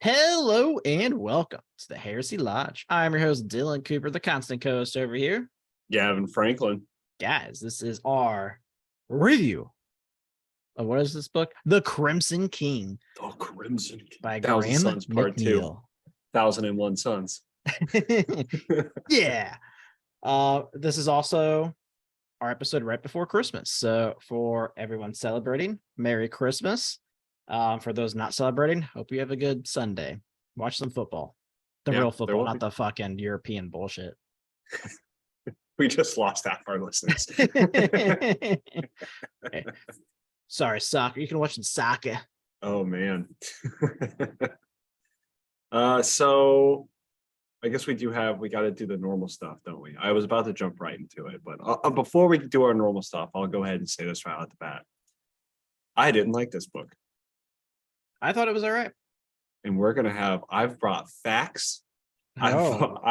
Hello and welcome to the Heresy Lodge. I'm your host, Dylan Cooper, the constant co-host over here. Gavin Franklin. Guys, this is our review of what is this book? The Crimson King. Oh, Crimson King. By Thousand Graham Sons Part 2. McNeill. 1001 Sons. Yeah. This is also our episode right before Christmas. So for everyone celebrating, Merry Christmas. For those not celebrating, hope you have a good Sunday. Watch some football. The real football, not the fucking European bullshit. We just lost half our listeners. Hey, sorry, soccer. You can watch some soccer. Oh, man. So I guess we got to do the normal stuff, don't we? I was about to jump right into it, but before we do our normal stuff, I'll go ahead and say this right out the bat. I didn't like this book. I thought it was all right. And I've brought facts. I've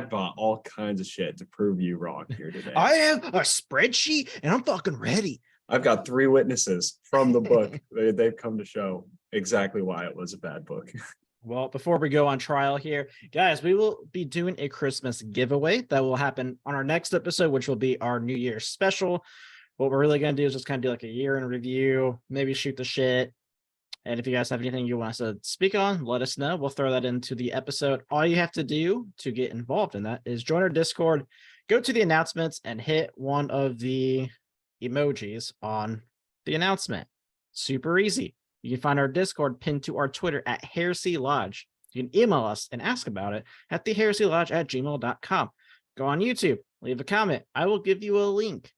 bought all kinds of shit to prove you wrong here today. I have a spreadsheet and I'm fucking ready. I've got 3 witnesses from the book. They've come to show exactly why it was a bad book. Well, before we go on trial here, guys, we will be doing a Christmas giveaway that will happen on our next episode, which will be our New Year's special. What we're really going to do is just kind of do like a year in review, maybe shoot the shit. And if you guys have anything you want us to speak on, let us know. We'll throw that into the episode. All you have to do to get involved in that is join our Discord, go to the announcements, and hit one of the emojis on the announcement. Super easy. You can find our Discord pinned to our Twitter at Heresy Lodge. You can email us and ask about it at theheresylodge@gmail.com. Go on YouTube, leave a comment. I will give you a link.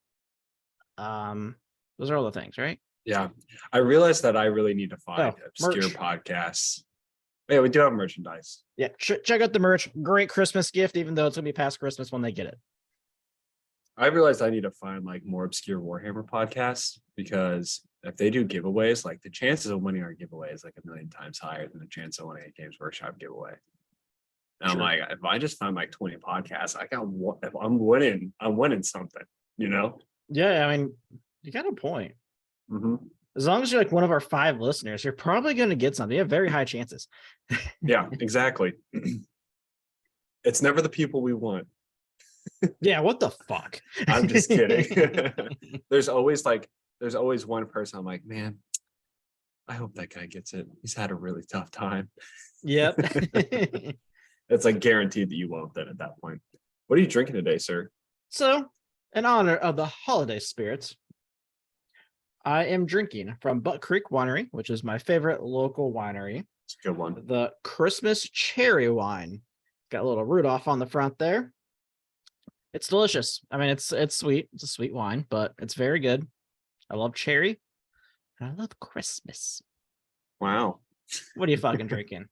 Those are all the things, right? Yeah. I realized that I really need to find obscure merch. Podcasts. Yeah, we do have merchandise. Yeah, check out the merch. Great Christmas gift, even though it's going to be past Christmas when they get it. I realized I need to find like more obscure Warhammer podcasts, because if they do giveaways, like the chances of winning our giveaway is like 1,000,000 times higher than the chance of winning a Games Workshop giveaway. And I'm like, if I just find like 20 podcasts, if I'm winning something, you know? Yeah, I mean, you got a point. Mm-hmm. As long as you're like one of our 5 listeners, you're probably going to get something. You have very high chances. Yeah, exactly. It's never the people we want. Yeah, what the fuck? I'm just kidding. There's always one person I'm like, man, I hope that guy gets it. He's had a really tough time. Yep. It's like guaranteed that you won't then at that point. What are you drinking today, sir? So, in honor of the holiday spirits, I am drinking from Buck Creek Winery, which is my favorite local winery. It's a good one. The Christmas cherry wine. Got a little Rudolph on the front there. It's delicious. I mean, it's sweet. It's a sweet wine, but it's very good. I love cherry. And I love Christmas. Wow. What are you fucking drinking?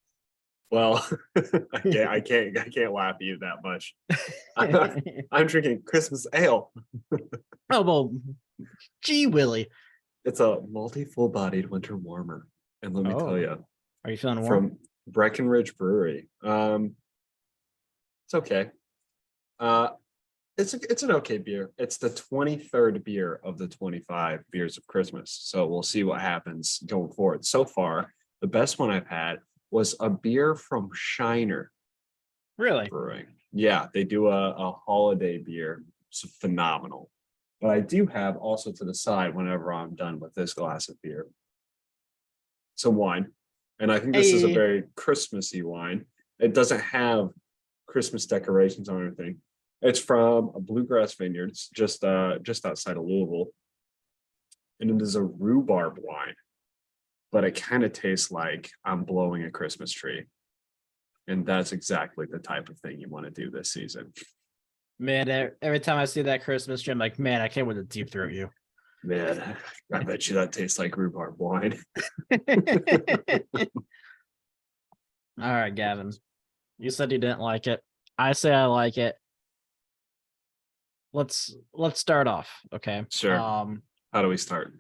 Well, I can't laugh at you that much. I'm drinking Christmas ale. Oh, well, gee willy. It's a multi full-bodied winter warmer. And let me tell you. Are you feeling warm? From Breckenridge Brewery. It's okay. It's an okay beer. It's the 23rd beer of the 25 beers of Christmas. So we'll see what happens going forward. So far, the best one I've had was a beer from Shiner. Really? Brewing. Yeah, they do a holiday beer. It's phenomenal. But I do have also to the side, whenever I'm done with this glass of beer, some wine. And I think this is a very Christmassy wine. It doesn't have Christmas decorations on anything. It's from a bluegrass vineyard, just outside of Louisville. And it is a rhubarb wine. But it kind of tastes like I'm blowing a Christmas tree. And that's exactly the type of thing you want to do this season. Man, every time I see that Christmas tree, I'm like, man, I can't wait to deep throat you. Man, I bet you that tastes like rhubarb wine. All right, Gavin. You said you didn't like it. I say I like it. Let's start off, okay? Sure. How do we start?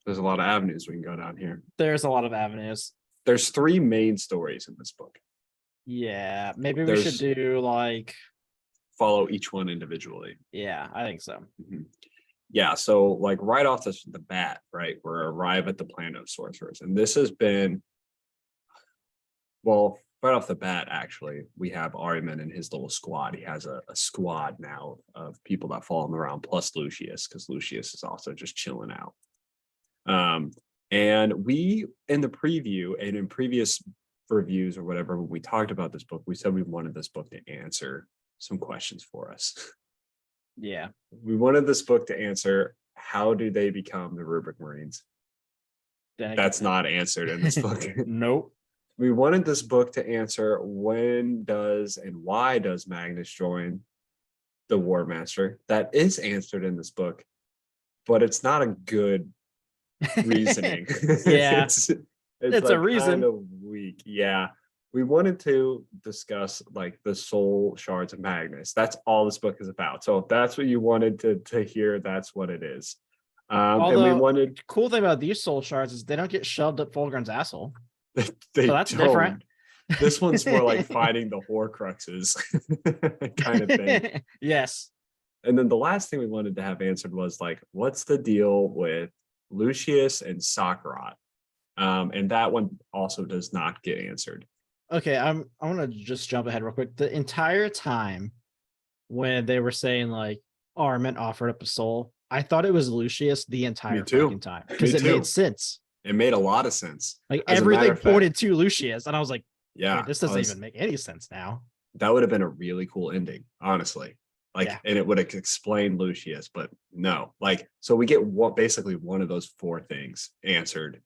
There's a lot of avenues we can go down here. There's a lot of avenues. There's 3 main stories in this book. Yeah, maybe we should do like follow each one individually. Yeah, I think so. Mm-hmm. Yeah, so like right off the bat, right, we're arrive at the planet of sorcerers, and this has been, well, right off the bat, actually, we have Ahriman and his little squad. He has a squad now of people that follow him around, plus Lucius, because Lucius is also just chilling out. And we, in the preview and in previous reviews or whatever, when we talked about this book, we said we wanted this book to answer some questions for us. Yeah. We wanted this book to answer, how do they become the Rubric Marines? That's not answered in this book. Nope. We wanted this book to answer, when does and why does Magnus join the War Master? That is answered in this book, but it's not a good reasoning. Yeah. it's It's like a reason. kind of weak. Yeah. We wanted to discuss like the soul shards of Magnus. That's all this book is about. So if that's what you wanted to hear, that's what it is. Although, and we wanted, cool thing about these soul shards is they don't get shoved up Fulgrim's asshole. they So that's don't. different. This one's more like finding the Horcruxes kind of thing. Yes. And then the last thing we wanted to have answered was like, what's the deal with Lucius and Sakharat? And that one also does not get answered. Okay, I want to just jump ahead real quick. The entire time when they were saying like Ahriman offered up a soul, I thought it was Lucius the entire too. fucking time because Me it too. made sense. It made a lot of sense. Like As a matter everything of fact, pointed to Lucius, and I was like, yeah, wait, this doesn't even make any sense now. That would have been a really cool ending, honestly. Like, Yeah. and it would have explained Lucius, but no. Like, so we get basically one of those four things answered.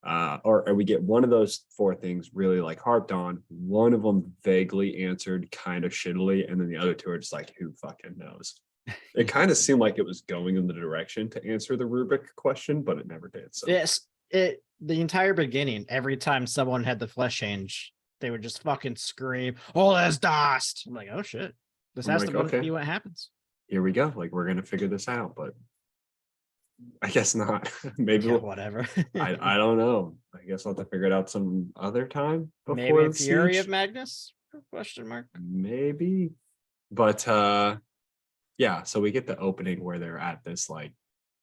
Or we get one of those four things really like harped on, one of them vaguely answered kind of shittily, and then the other two are just like, who fucking knows? It kind of seemed like it was going in the direction to answer the rubric question, but it never did. So Yes, the entire beginning, every time someone had the flesh change, they would just fucking scream, "Oh, that's dust!" I'm like, oh shit, this has to be what happens. Here we go. Like, we're gonna figure this out, but I guess not. Maybe whatever. I don't know. I guess I'll have to figure it out some other time before Maybe the Fury siege. of Magnus? Question mark. Maybe, but yeah. So we get the opening where they're at this like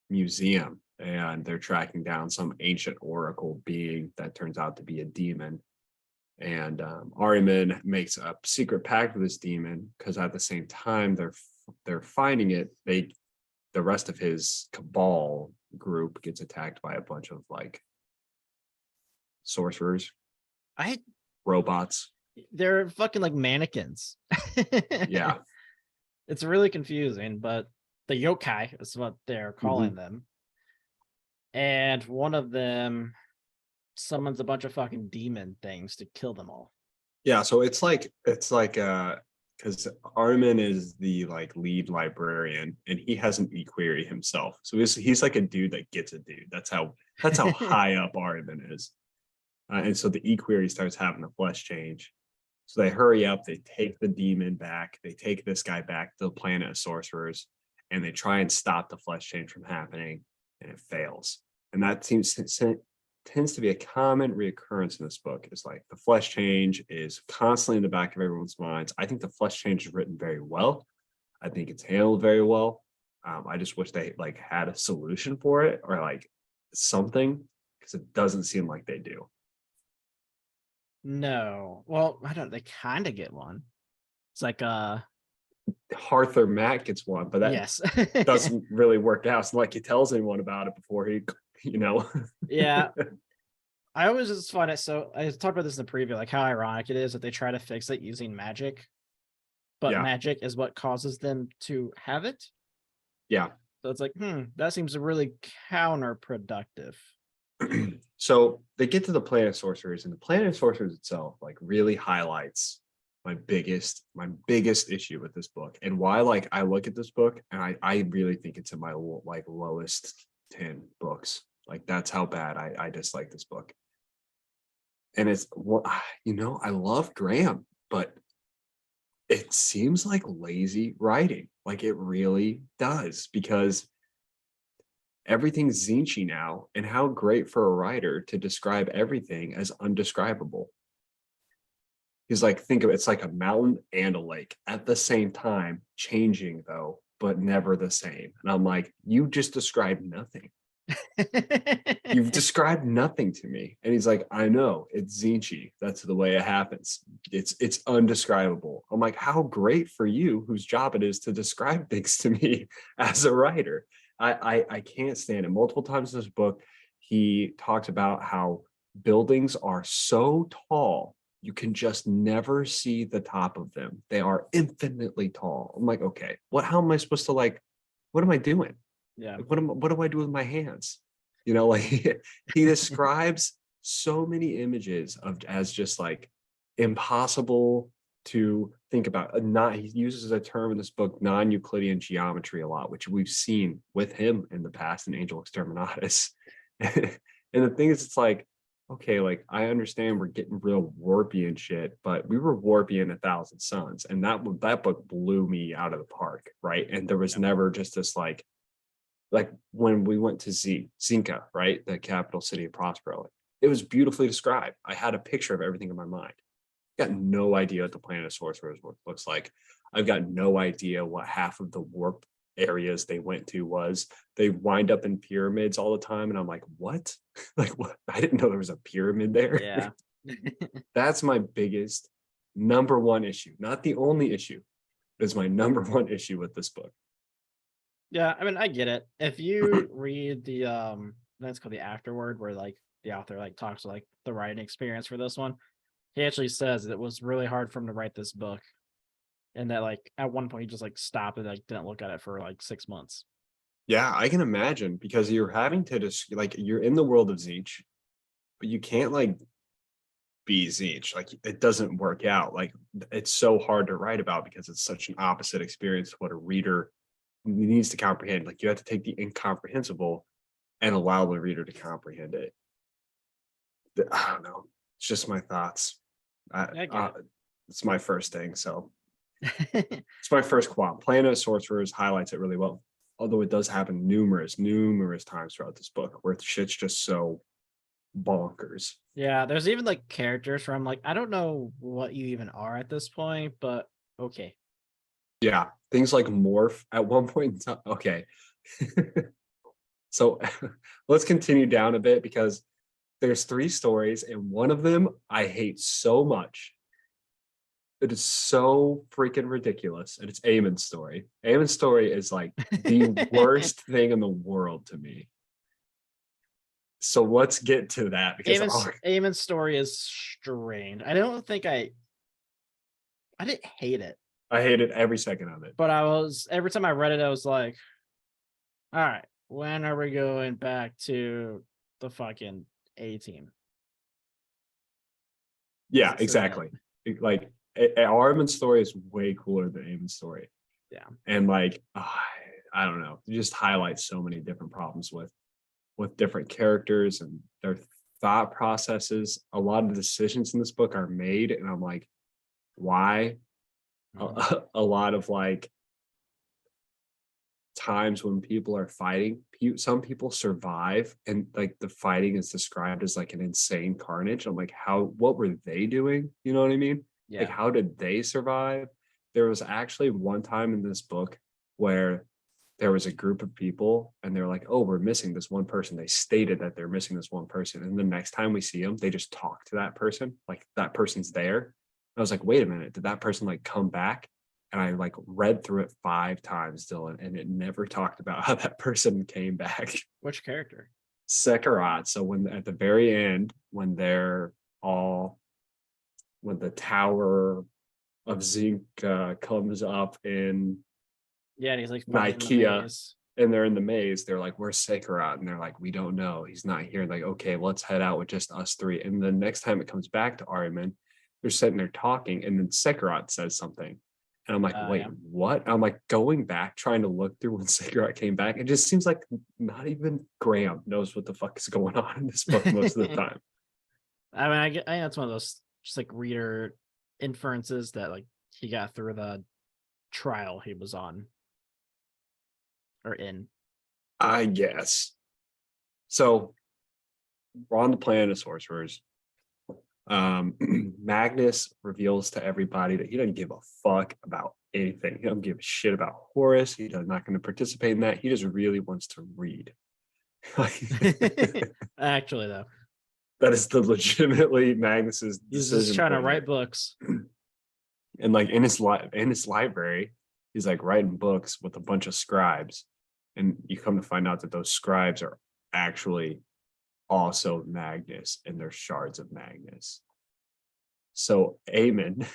museum and they're tracking down some ancient oracle being that turns out to be a demon. And Ahriman makes a secret pact with this demon because at the same time they're finding it, the rest of his cabal group gets attacked by a bunch of like sorcerers, robots. They're fucking like mannequins. Yeah. It's really confusing, but the yokai is what they're calling them. And one of them summons a bunch of fucking demon things to kill them all. Yeah, so it's like because Ahriman is the like lead librarian and he has an equerry himself. So he's like a dude that gets a dude. That's how high up Ahriman is. And so the equerry starts having the flesh change. So they hurry up, they take the demon back, they take this guy back to the planet of sorcerers, and they try and stop the flesh change from happening, and it fails. And that tends to be a common reoccurrence in this book. Is like the flesh change is constantly in the back of everyone's minds. I think the flesh change is written very well. I think it's handled very well. I just wish they like had a solution for it or like something, because it doesn't seem like they do. No. Well, I don't, they kind of get one. It's like Arthur Matt gets one, but that yes. doesn't really work out. It's not like he tells anyone about it before he, Yeah. I always just find it so, I talked about this in the preview, like how ironic it is that they try to fix it using magic, but magic is what causes them to have it. Yeah. So it's like, that seems really counterproductive. So they get to the planet of sorcerers, and the planet of sorcerers itself like really highlights my biggest issue with this book, and why like I look at this book and I really think it's in my like lowest 10 books. Like that's how bad I dislike this book. And it's I love Graham, but it seems like lazy writing. Like it really does, because everything's Zinchi now, and how great for a writer to describe everything as undescribable. He's like, think of it, it's like a mountain and a lake at the same time, changing though, but never the same. And I'm like, you just described nothing. You've described nothing to me. And he's like, I know, it's Zinchi. That's the way it happens. It's undescribable. I'm like, how great for you, whose job it is to describe things to me as a writer. I can't stand it. Multiple times in this book, he talks about how buildings are so tall, you can just never see the top of them. They are infinitely tall. I'm like, okay, how am I supposed to what am I doing? Yeah. Like, what do I do with my hands? You know, like he describes so many images as just like impossible to think about. He uses a term in this book, non-Euclidean geometry, a lot, which we've seen with him in the past in Angel Exterminatus. And the thing is, it's like, okay, like I understand we're getting real warpy and shit, but we were warpy in 1,000 Suns, and that book blew me out of the park, right? And there was never just this like when we went to Zinka, right, the capital city of Prospero, it was beautifully described. I had a picture of everything in my mind. Got no idea what the planet of sorcerers looks like. I've got no idea what half of the warp areas they went to was. They wind up in pyramids all the time, and I'm like, what? Like, what? I didn't know there was a pyramid there. Yeah. That's my biggest number one issue. Not the only issue. It's my number one issue with this book. Yeah, I mean, I get it. If you read the that's called the afterword, where like the author like talks like the writing experience for this one, he actually says it was really hard for him to write this book, and that like at one point he just like stopped and like didn't look at it for like 6 months. Yeah, I can imagine, because you're having to just like you're in the world of Zeech, but you can't like be Zeech. Like it doesn't work out. Like it's so hard to write about because it's such an opposite experience to what a reader needs to comprehend. Like you have to take the incomprehensible and allow the reader to comprehend it. I don't know. It's just my thoughts. It's my first thing. So it's my first qualm. Planet of Sorcerers highlights it really well. Although it does happen numerous times throughout this book where shit's just so bonkers. Yeah, there's even like characters where I'm like, I don't know what you even are at this point, but okay. Yeah, things like morph at one point in time. Okay. So let's continue down a bit, because there's 3 stories, and one of them I hate so much. It is so freaking ridiculous. And it's Amon's story. Amon's story is like the worst thing in the world to me. So let's get to that, because Amon's story is strange. I don't think I didn't hate it. I hated every second of it. But every time I read it, I was like, all right, when are we going back to the fucking A team? Yeah, exactly. Like Ahriman's story is way cooler than Amon's story. Yeah. And like, I don't know. It just highlights so many different problems with different characters and their thought processes. A lot of decisions in this book are made, and I'm like, why? A lot of like times when people are fighting, some people survive, and like the fighting is described as like an insane carnage. I'm like, what were they doing? You know what I mean? Yeah. Like, how did they survive? There was actually one time in this book where there was a group of people and they're like, oh, we're missing this one person. They stated that they're missing this one person. And the next time we see them, they just talk to that person. Like that person's there. I was like, wait a minute, did that person like come back? And I like read through it 5 times, Dylan, and it never talked about how that person came back. Which character? Sekarat. So when at the very end, when the Tower of Zinc comes up in Yeah, and he's like Nikea, and they're in the maze, they're like, where's Sekarat? And they're like, we don't know. He's not here. Like, okay, let's head out with just us 3. And the next time it comes back to Ahriman, they're sitting there talking, and then Sekarat says something. And I'm like, wait, what? I'm like going back, trying to look through when Sekarat came back. It just seems like not even Graham knows what the fuck is going on in this book most of the time. I mean, I think that's one of those just like reader inferences that like he got through the trial he was on or in. I guess. So we're on the planet of sorcerers. Magnus reveals to everybody that he doesn't give a fuck about anything. He doesn't give a shit about Horus. He's not going to participate in that. He just really wants to read. Actually, though, That is the legitimately Magnus's he's decision just trying to point write here. books. And like in his library, he's like writing books with a bunch of scribes. And you come to find out that those scribes are actually also Magnus, and they're shards of Magnus. So Amon,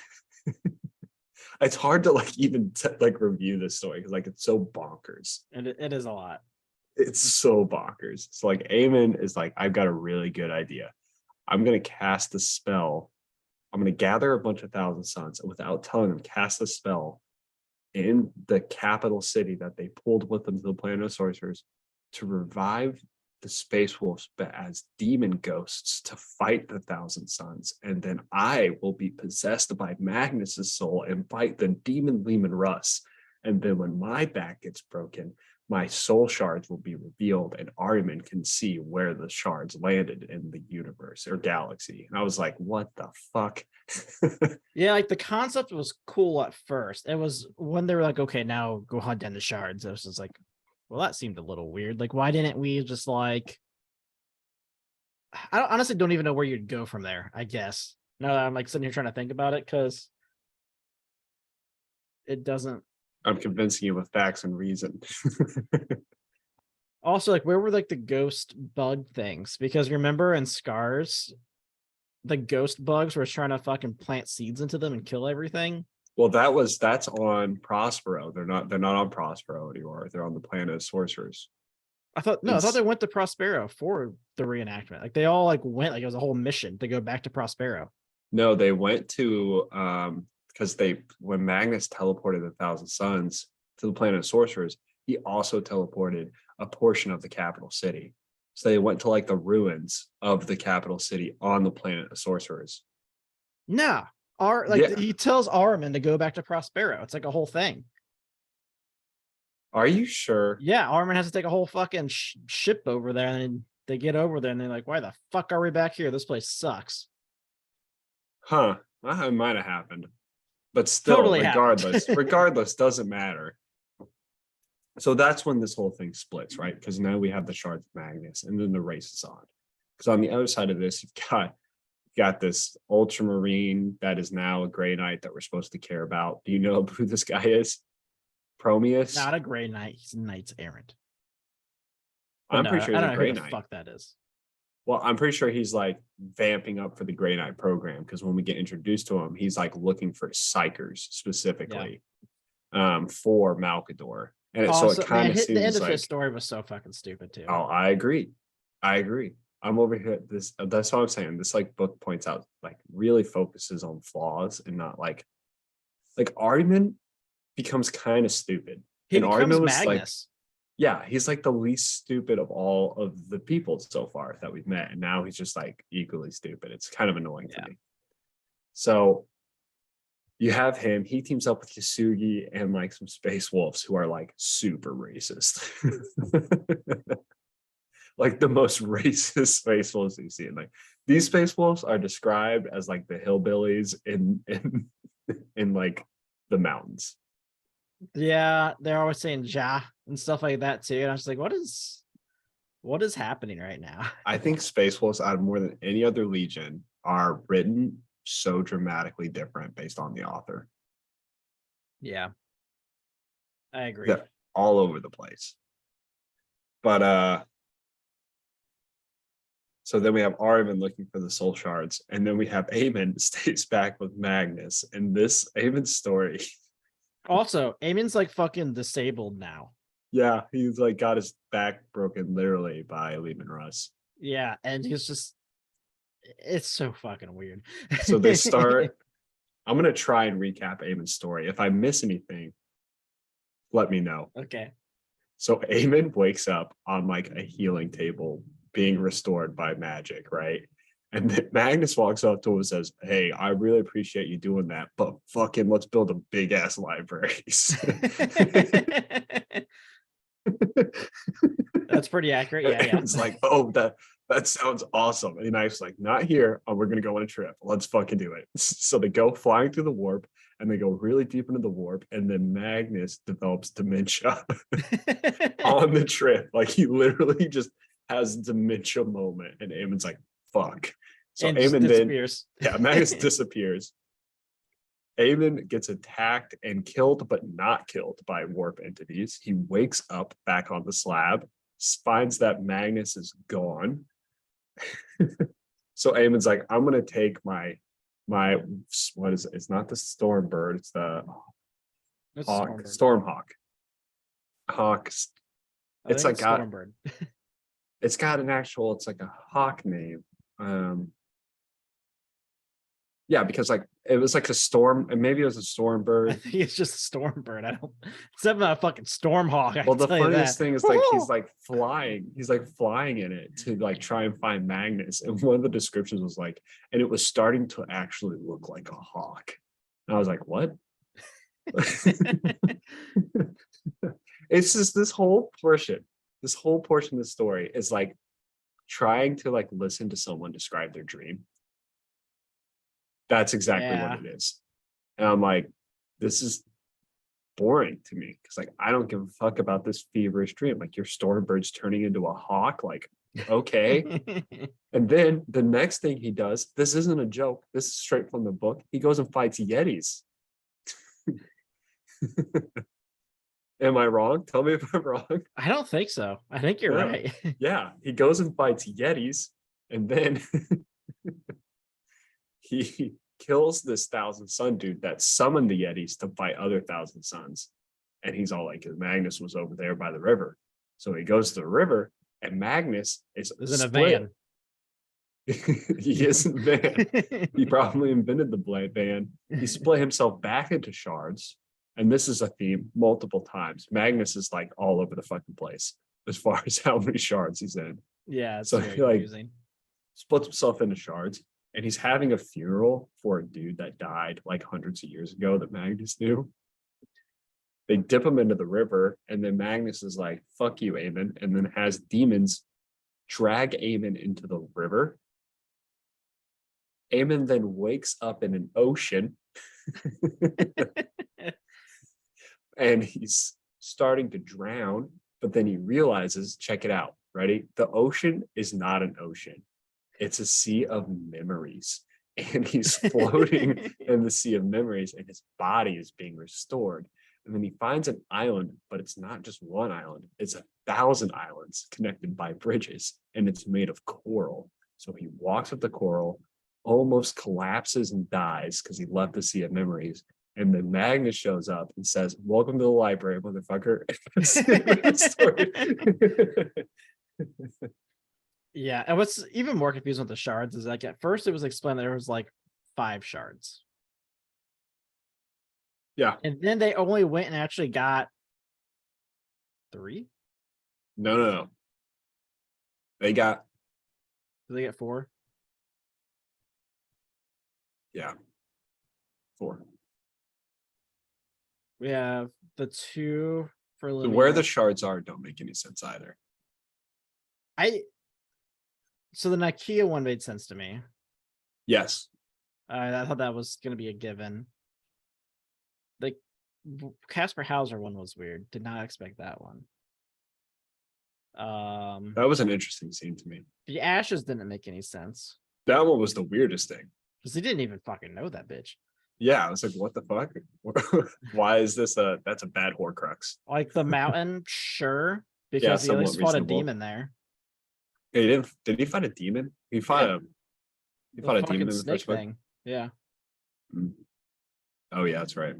it's hard to like even like review this story because like it's so bonkers. And it is a lot. It's so bonkers. So like Amon is like, I've got a really good idea. I'm gonna cast the spell. I'm gonna gather a bunch of thousand suns and without telling them, cast a spell in the capital city that they pulled with them to the planet of sorcerers to revive the space wolves but as demon ghosts to fight the thousand suns, and then I will be possessed by Magnus's soul and fight the demon Leman Russ, and then when my back gets broken, my soul shards will be revealed and Ahriman can see where the shards landed in the universe or galaxy. And I was like, what the fuck? Yeah, like the concept was cool at first. It was when they were like, okay, now go hunt down the shards. I was just like, well, that seemed a little weird. Like, why didn't we just like, honestly don't even know where you'd go from there, I guess. Now that I'm like sitting here trying to think about it, because it doesn't. I'm convincing you with facts and reason. Also, like, where were like the ghost bug things? Because remember in Scars, the ghost bugs were trying to fucking plant seeds into them and kill everything. Well, that's on Prospero. They're not on Prospero anymore. They're on the planet of sorcerers. I thought they went to Prospero for the reenactment. Like they all like went, like it was a whole mission to go back to Prospero. No, they went to because when Magnus teleported the Thousand Suns to the planet of sorcerers, he also teleported a portion of the capital city. So they went to like the ruins of the capital city on the planet of sorcerers. Nah. He tells Ahriman to go back to Prospero. It's like a whole thing. Are you sure? Yeah, Ahriman has to take a whole fucking ship over there, and then they get over there, and they're like, "Why the fuck are we back here? This place sucks." Huh? That might have happened, but still, Totally regardless, doesn't matter. So that's when this whole thing splits, right? Because now we have the shards of Magnus, and then the race is on. Because on the other side of this, you've got this ultramarine that is now a Grey Knight that we're supposed to care about. Do you know who this guy is? Prometheus? Not a Grey Knight. He's a Knights Errant. I'm pretty sure he's a Grey Knight. Knight. Fuck that is. Well, I'm pretty sure he's like vamping up for the Grey Knight program because when we get introduced to him, he's like looking for psychers specifically for Malkador. And so it kind of seems the end of like his story was so fucking stupid too. Oh, I agree. I'm over here. That's what I'm saying. This like book points out, like really focuses on flaws and not like Ahriman becomes kind of stupid. He and becomes Ahriman was Magnus. yeah, he's like the least stupid of all of the people so far that we've met. And now he's just like equally stupid. It's kind of annoying to me. So you have him, he teams up with Yasugi and like some space wolves who are like super racist. Like the most racist space wolves you've seen. Like these space wolves are described as like the hillbillies in like the mountains. Yeah, they're always saying Ja and stuff like that too. And I was like, what is happening right now? I think space wolves out of more than any other legion are written so dramatically different based on the author. Yeah. I agree. They're all over the place. But so then we have Ahriman looking for the soul shards, and then we have Amon stays back with Magnus. And this Amon story. Also, Amon's like fucking disabled now. Yeah, he's like got his back broken literally by Leman Russ. Yeah, and he's just it's so fucking weird. So they start. I'm gonna try and recap Amon's story. If I miss anything, let me know. Okay. So Amon wakes up on like a healing table being restored by magic, right? And then Magnus walks up to him and says, "Hey, I really appreciate you doing that, but fucking let's build a big ass library." That's pretty accurate. Yeah. It's like, oh, that sounds awesome. And Knife's like, not here. Oh, we're gonna go on a trip. Let's fucking do it. So they go flying through the warp, and they go really deep into the warp, and then Magnus develops dementia on the trip. Like he literally just has a dementia moment, and Amon's like, fuck. So and just Amon then, disappears. yeah, Magnus disappears. Amon gets attacked and killed, but not killed by warp entities. He wakes up back on the slab, finds that Magnus is gone. So Amon's like, I'm gonna take my what is it? It's not the storm bird, it's the It's hawk, Stormbird. stormhawk. Hawk. I It's think like got Stormbird. it's got an actual, it's like a hawk name. Yeah, because like it was like a storm, and maybe it was a storm I bird. think it's just a Stormbird. I don't. It's definitely not a fucking Stormhawk. I Well, can the tell you funniest that. thing is like he's like flying. He's like flying in it to like try and find Magnus. And one of the descriptions was like, and it was starting to actually look like a hawk. And I was like, what? It's just this whole portion of the story is like trying to like listen to someone describe their dream. That's exactly Yeah. what it is. And I'm like, this is boring to me because like I don't give a fuck about this feverish dream. Like your stormbird's turning into a hawk. Like, okay. And then the next thing he does, this isn't a joke. This is straight from the book. He goes and fights Yetis. Am I wrong? Tell me if I'm wrong. I don't think so. I think you're Yeah. right. Yeah, he goes and fights Yetis, and then he kills this Thousand Sun dude that summoned the Yetis to fight other Thousand Suns. And he's all like, Magnus was over there by the river. So he goes to the river, and Magnus is There's in a split. van. He isn't van. He probably invented the van. He split himself back into shards. And this is a theme multiple times. Magnus is like all over the fucking place as far as how many shards he's in. Yeah, it's So very he like confusing. splits himself into shards, and he's having a funeral for a dude that died like hundreds of years ago that Magnus knew. They dip him into the river, and then Magnus is like, fuck you, Amon, and then has demons drag Amon into the river. Amon then wakes up in an ocean. And he's starting to drown, but then he realizes, check it out, ready? The ocean is not an ocean. It's a sea of memories. And he's floating in the sea of memories, and his body is being restored. And then he finds an island, but it's not just one island. It's 1,000 islands connected by bridges, and it's made of coral. So he walks up the coral, almost collapses and dies because he left the sea of memories. And then Magnus shows up and says, welcome to the library, motherfucker. Yeah, and what's even more confusing with the shards is like at first it was explained there was like 5 shards. Yeah. And then they only went and actually got 3? No. They got. Did they get 4? Yeah. 4. We have the 2 for So where the shards are don't make any sense either. So the Nakia one made sense to me. Yes. I thought that was going to be a given. The Casper Hauser one was weird. Did not expect that one. That was an interesting scene to me. The ashes didn't make any sense That one was the weirdest thing. because he didn't even fucking know that bitch. Yeah, I was like, what the fuck? Why is this that's a bad Horcrux? Like the mountain, sure, because he at least somewhat fought a reasonable. demon there. Hey, did he fight a demon? He fought The a demon fucking in the snake first book. thing. Yeah, Oh yeah, that's right.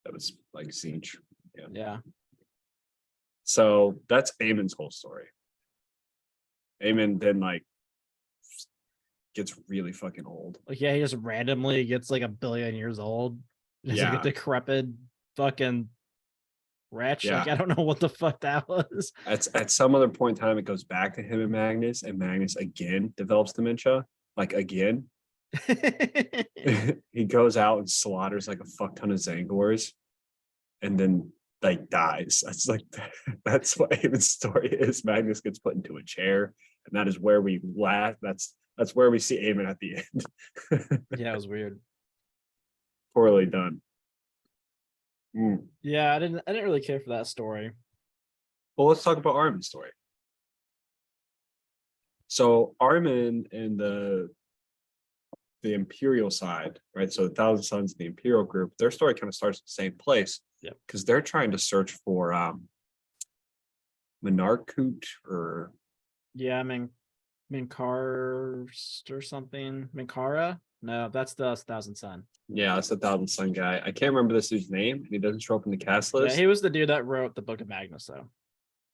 That was like Siege. Yeah. yeah. So that's Amon's whole story. Amon then like gets really fucking old. Like, yeah, he just randomly gets like 1 billion years old. He's like Yeah. a decrepit fucking wretch. Like, Yeah. I don't know what the fuck that was. At some other point in time, it goes back to him and Magnus again develops dementia. Like again. He goes out and slaughters like a fuck ton of Zangors and then like dies. That's what Amon's story is. Magnus gets put into a chair, and that is where we laugh. That's where we see Amon at the end. Yeah, it was weird. Poorly done. Mm. Yeah, I didn't really care for that story. Well, let's talk about Ahriman's story. So Ahriman and the Imperial side, right? So the Thousand Sons and the Imperial group, their story kind of starts at the same place. Yep. Because they're trying to search for Menarkut or Yeah, I mean Minkarst or something. Minkara? No, that's the Thousand Sun. yeah, that's the Thousand Sun guy. I can't remember this dude's name, and he doesn't show up in the cast Yeah, list. he was the dude that wrote the Book of Magnus, though.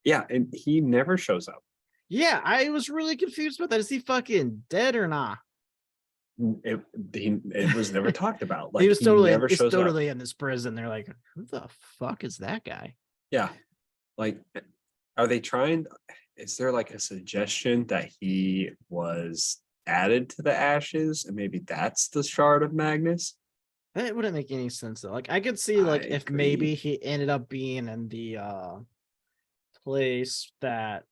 Yeah, and he never shows up. Yeah, I was really confused about that. Is he fucking dead or not? It was never talked about. Like He was totally never it's shows up. totally in this prison. They're like, who the fuck is that guy? Yeah. Like, are they trying? Is there like a suggestion that he was added to the ashes and maybe that's the shard of Magnus? That wouldn't make any sense though. Like I could see like I if agree. maybe he ended up being in the place that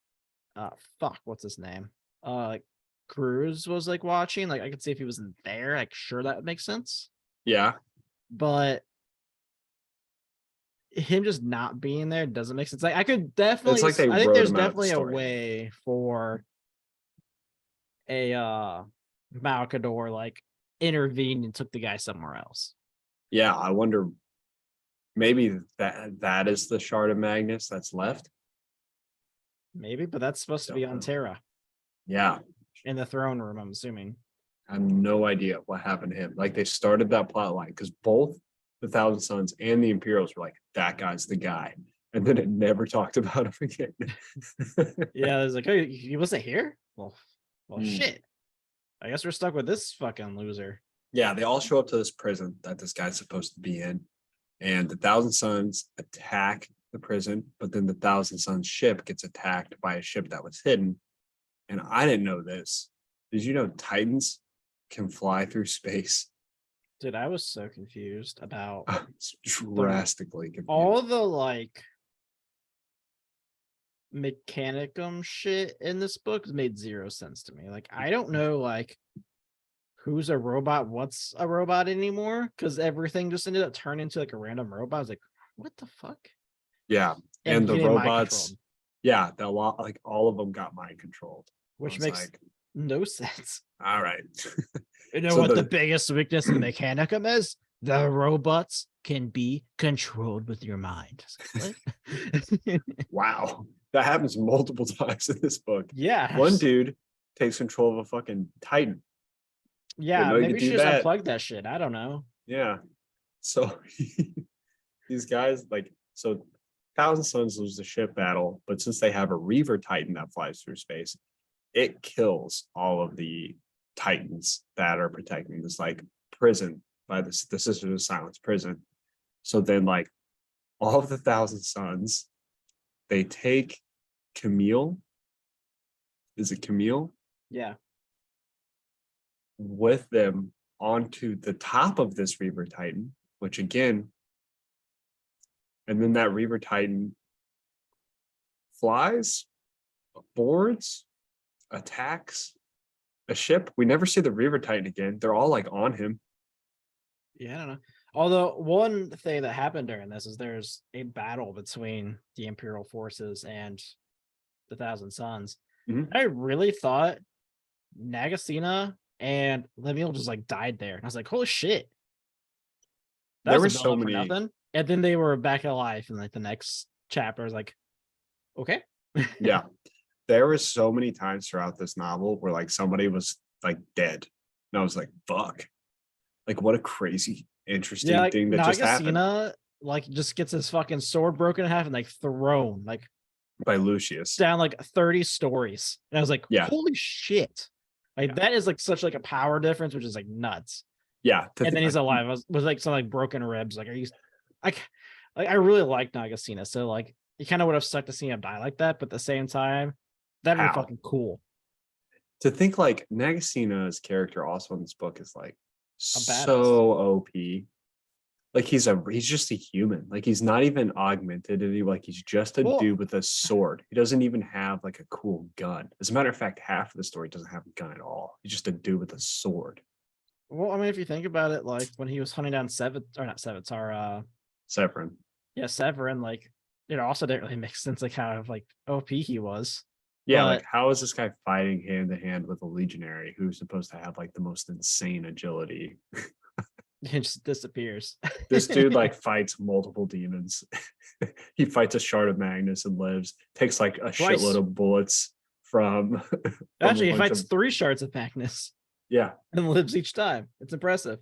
fuck, what's his name? Like Cruz was like watching. Like I could see if he was in there, like sure that would make sense. Yeah. But him just not being there doesn't make sense. Like I could definitely It's like they I think wrote there's him out of the definitely a story. way for a Malcador like intervened and took the guy somewhere else. Yeah. I wonder maybe that is the shard of Magnus that's left. Maybe, but that's supposed to be Don't on know. Terra Yeah. in the throne room, I'm assuming. I have no idea what happened to him. Like they started that plot line because both the Thousand Sons and the Imperials were like, that guy's the guy. And then it never talked about him again. Yeah, it's like, oh, he wasn't here? Well, Hmm. shit. I guess we're stuck with this fucking loser. Yeah, they all show up to this prison that this guy's supposed to be in. And the Thousand Sons attack the prison, but then the Thousand Sons ship gets attacked by a ship that was hidden. And I didn't know this. Did you know Titans can fly through space? Dude, I was so confused about It's drastically confused. all the like mechanicum shit in this book made zero sense to me. Like, I don't know like who's a robot, what's a robot anymore, because everything just ended up turning into like a random robot. I was like, what the fuck? Yeah. And the getting mind robots, controlled, yeah, the lot like all of them got mind controlled. which I was makes like, no sense. all right. You know So what the biggest weakness in mechanicum is? The robots can be controlled with your mind. What? Wow. That happens multiple times in this book. Yeah. One dude takes control of a fucking Titan. Yeah, Didn't know you maybe could she do just that. unplugged that shit. I don't know. Yeah. So these guys, like, so Thousand Sons lose the ship battle, but since they have a Reaver Titan that flies through space, it kills all of the Titans that are protecting this like prison by the Sisters of Silence prison. So then, like, all of the Thousand Sons, they take Camille. Is it Camille? Yeah. With them onto the top of this Reaver Titan, which again, and then that Reaver Titan flies, boards, attacks a ship. We never see the Reaver Titan again. They're all like on him. Yeah, I don't know. Although one thing that happened during this is there's a battle between the Imperial forces and the Thousand Sons. Mhm. I really thought Nagasina and Lemuel just like died there. And I was like, holy shit. That There was were a so build-up for many. nothing. And then they were back alive in like the next chapter. I was like, okay. Yeah. There were so many times throughout this novel where like somebody was like dead. And I was like, fuck. Like what a crazy, interesting Yeah, like thing that just happened Nagasina like just gets his fucking sword broken in half and like thrown like by Lucius. down like 30 stories. And I was like, Yeah. holy shit. Like Yeah. that is like such like a power difference, which is like nuts. Yeah. And then he's alive. I was with like some like broken ribs. Like, are you I really like Nagasina. So like you kind of would have sucked to see him die like that, but at the same time, that'd be How? fucking cool. To think like Nagasina's character also in this book is like badass. so OP. Like he's just a human. Like he's not even augmented and like he's just a Well- dude with a sword. He doesn't even have like a cool gun. As a matter of fact, half of the story doesn't have a gun at all. He's just a dude with a sword. Well, I mean, if you think about it, like when he was hunting down Sevets, or not Sevets, our Severin. Yeah, Severin, like, it also didn't really make sense like how like OP he was. Yeah, But like how is this guy fighting hand to hand with a legionary who's supposed to have like the most insane agility? it just disappears. This dude like fights multiple demons. He fights a shard of Magnus and lives. Takes like a Twice. shitload of bullets from, from a Actually, he bunch fights of 3 shards of Magnus yeah. and lives each time. It's impressive.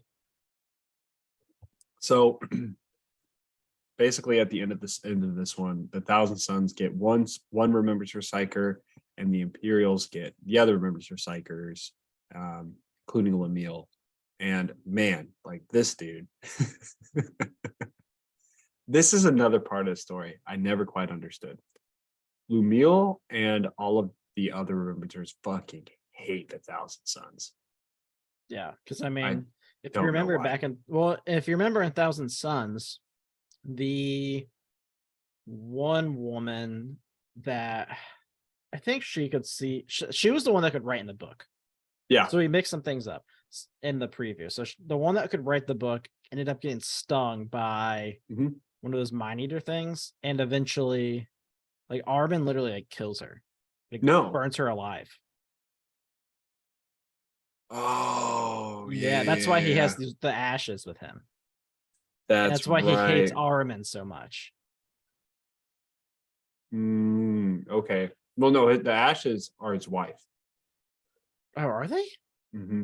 So basically at the end of this one, the Thousand Sons get one remembers her psyker, and the Imperials get the other remembers her psychers, including Lamille. And man, like this dude. This is another part of the story I never quite understood. Lumille and all of the other remembers fucking hate the Thousand Sons. Yeah, because I mean, if you don't know remember why. if you remember in Thousand Sons, the one woman that I think she could see, she was the one that could write in the book. Yeah. So we mixed some things up in the preview. So the one that could write the book ended up getting stung by one of those mind eater things, and eventually, like Ahriman literally like kills her, like No. burns her alive. Oh Yeah, that's why he has the ashes with him. That's why he hates Ahriman so much. Okay. Well, no, the ashes are his wife. Oh, are they? Mm-hmm.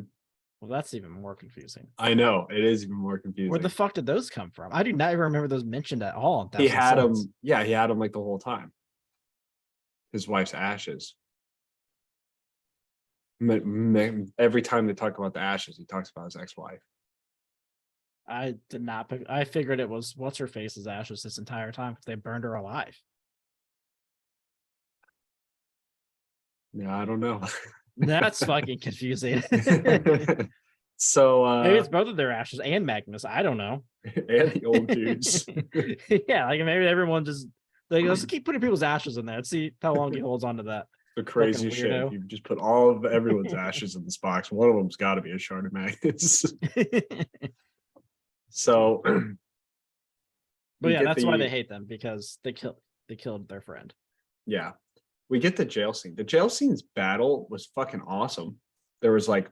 Well, that's even more confusing. I know, it is even more confusing. Where the fuck did those come from? I do not even remember those mentioned at all. He had them. Yeah, he had them like the whole time. His wife's ashes. Every time they talk about the ashes, he talks about his ex-wife. I did not pick. I figured it was what's her face's ashes this entire time because they burned her alive. Yeah, I don't know. That's fucking confusing. So maybe it's both of their ashes and Magnus. I don't know. And the old dudes. Yeah, like maybe everyone just like let's keep putting people's ashes in there. Let's see how long he holds on to that. The crazy shit. If you just put all of everyone's ashes in this box, one of them's got to be a shard of Magnus. So, but yeah, that's why they hate them, because they killed their friend. Yeah, we get the jail scene. The jail scene's battle was fucking awesome. There was like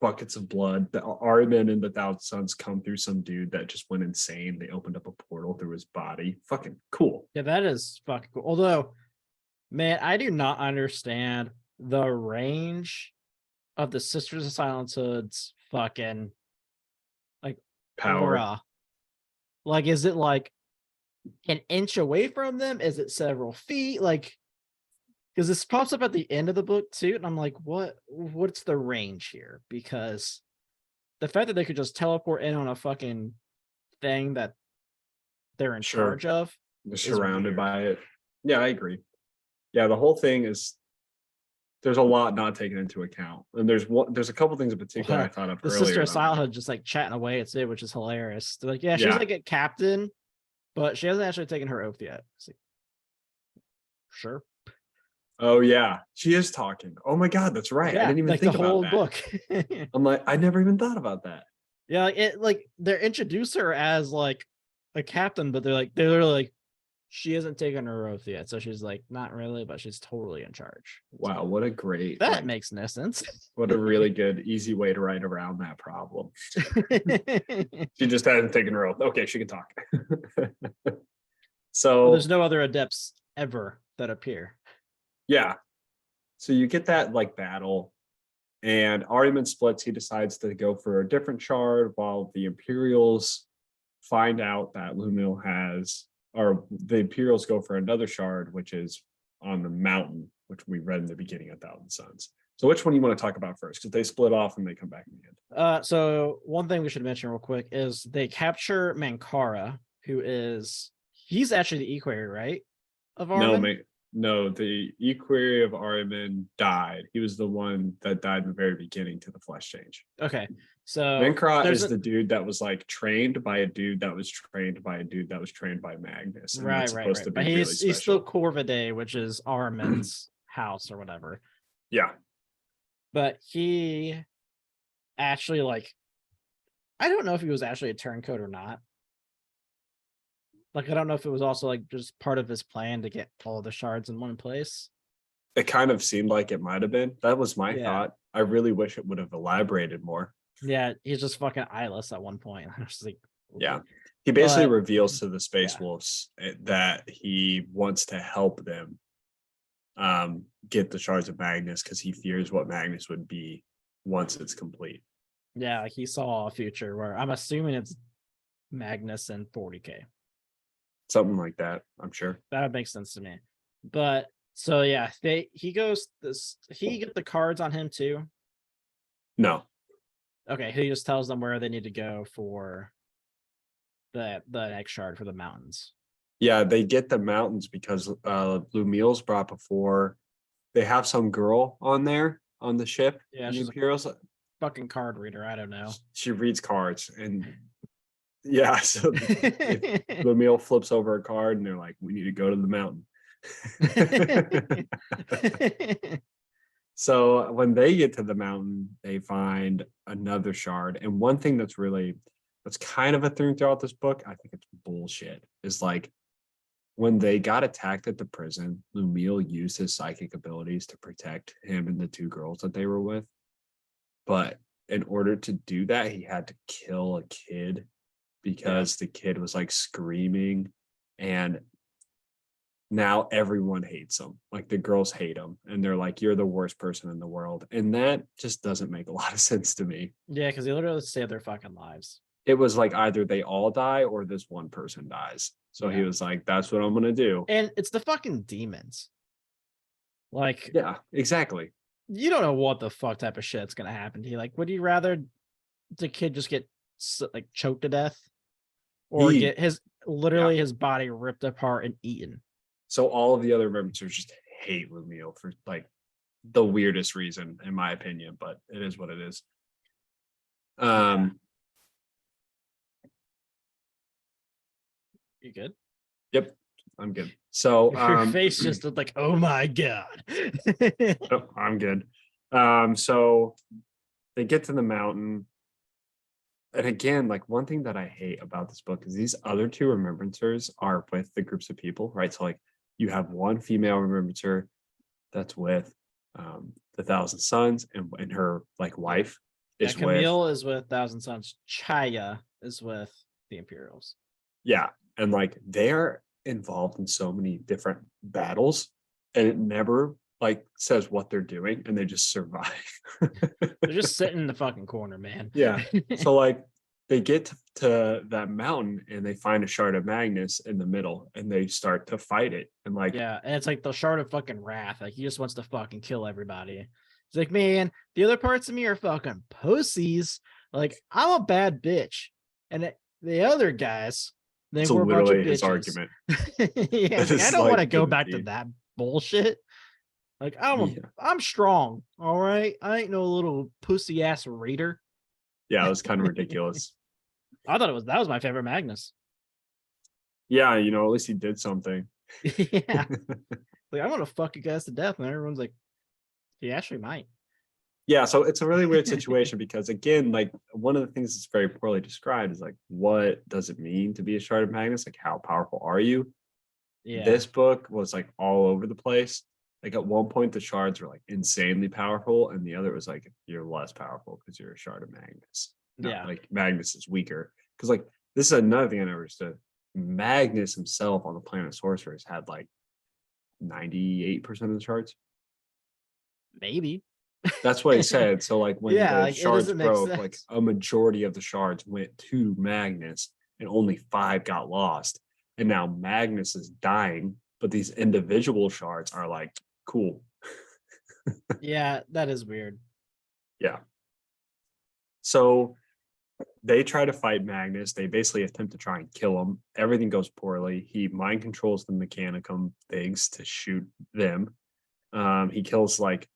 buckets of blood. The Ahriman and the Thousand Sons come through some dude that just went insane. They opened up a portal through his body. Fucking cool. Yeah, that is fucking cool. Although, man, I do not understand the range of the Sisters of Silence Hood's fucking like Power. aura. Like, is it like an inch away from them? Is it several feet? Like, because this pops up at the end of the book too, and I'm like, what's the range here? Because the fact that they could just teleport in on a fucking thing that they're in charge of, they're surrounded by it. Yeah, I agree. Yeah, the whole thing is there's a lot not taken into account, and there's a couple things in particular I thought of the earlier. Sister of Silent just like chatting away at it, which is hilarious. They're like, yeah, she's like a captain, but she hasn't actually taken her oath yet. Like, sure. Oh yeah, she is talking. Oh my god, that's right. Yeah, I didn't even like think the about whole that. book. I'm like, I never even thought about that. Yeah, like they're introduced her as like a captain, but they're literally like, she hasn't taken her oath yet, so she's like, not really, but she's totally in charge. Wow, what a great that makes no sense. What a really good, easy way to write around that problem. She just hasn't taken her oath. Okay, she can talk. So there's no other adepts ever that appear. Yeah. So you get that like battle, and Ahriman splits. He decides to go for a different shard, while the Imperials find out that Lumille has, or the Imperials go for another shard, which is on the mountain, which we read in the beginning of Thousand Sons. So which one do you want to talk about first? Because they split off and they come back in the end. So one thing we should mention real quick is they capture Mankara, he's actually the equerry, right? Of Ahriman? No, the equerry of Ahriman died. He was the one that died in the very beginning to the flesh change. Okay. So Mankara is the dude that was like trained by a dude that was trained by a dude that was trained by Magnus. And right. To be but really he's still Corvidae, which is Ahriman's house or whatever. Yeah. But he actually, like, I don't know if he was actually a turncoat or not. Like, I don't know if it was also like just part of his plan to get all the shards in one place. It kind of seemed like it might have been. That was my Yeah. thought. I really wish it would have elaborated more. Yeah, he's just fucking eyeless at one point. I was like, Yeah. He basically but reveals to the Space yeah. Wolves that he wants to help them get the shards of Magnus because he fears what Magnus would be once it's complete. Yeah, like he saw a future where I'm assuming it's Magnus and 40k. Something like that, I'm sure. That would make sense to me. But so yeah, he get the cards on him too. No. Okay, he just tells them where they need to go for the next shard for the mountains. Yeah, they get the mountains because Lumiel's brought before. They have some girl on there on the ship. Yeah, the she's Imperials. Fucking card reader. I don't know. She reads cards, and yeah, so Lumiel flips over a card, and they're like, "We need to go to the mountain." So when they get to the mountain, they find another shard. And one thing that's kind of a theme throughout this book, I think it's bullshit, is like when they got attacked at the prison, Lumiel used his psychic abilities to protect him and the two girls that they were with. But in order to do that, he had to kill a kid because the kid was like screaming, and now everyone hates him. Like the girls hate him, and they're like, "You're the worst person in the world." And that just doesn't make a lot of sense to me. Yeah, because they literally saved their fucking lives. It was like either they all die or this one person dies. So he was like, "That's what I'm gonna do." And it's the fucking demons. Like, yeah, exactly. You don't know what the fuck type of shit's gonna happen to you. Like, would you rather the kid just get like choked to death, or get his body ripped apart and eaten? So all of the other members just hate Lumiel for like the weirdest reason, in my opinion, but it is what it is. You good? Yep, I'm good. So your face just looked like, oh my god. Oh, I'm good. So they get to the mountain. And again, like one thing that I hate about this book is these other two remembrancers are with the groups of people, right? So like you have one female remembrancer that's with the Thousand Sons, and her like wife is Camille with, is with Thousand Sons. Chaya is with the Imperials. Yeah. And like they're involved in so many different battles, and it never like says what they're doing, and they just survive. They're just sitting in the fucking corner, man. Yeah. So like they get to that mountain and they find a shard of Magnus in the middle, and they start to fight it. And like, yeah, and it's like the shard of fucking wrath. Like he just wants to fucking kill everybody. It's like, man, the other parts of me are fucking pussies. Like I'm a bad bitch, and the other guys, they were a bunch of bitches. His argument. Yeah, like, I don't want to go back to that bullshit. Like I'm strong, all right. I ain't no little pussy ass raider. Yeah, it was kind of ridiculous. I thought that was my favorite Magnus. Yeah, at least he did something. Yeah, like I want to fuck you guys to death, and everyone's like, he actually might. Yeah, so it's a really weird situation because again, like one of the things that's very poorly described is like, what does it mean to be a shard of Magnus? Like, how powerful are you? Yeah. This book was like all over the place. Like at one point, the shards were like insanely powerful, and the other was like, you're less powerful because you're a shard of Magnus. Like Magnus is weaker. Because like this is another thing I never understood. Magnus himself on the planet of sorcerers had like 98% of the shards. Maybe. That's what he said. So like when the shards broke, like a majority of the shards went to Magnus, and only 5 got lost. And now Magnus is dying, but these individual shards are like, cool. Yeah, that is weird. Yeah. So they try to fight Magnus. They basically attempt to try and kill him. Everything goes poorly. He mind controls the Mechanicum things to shoot them. He kills like,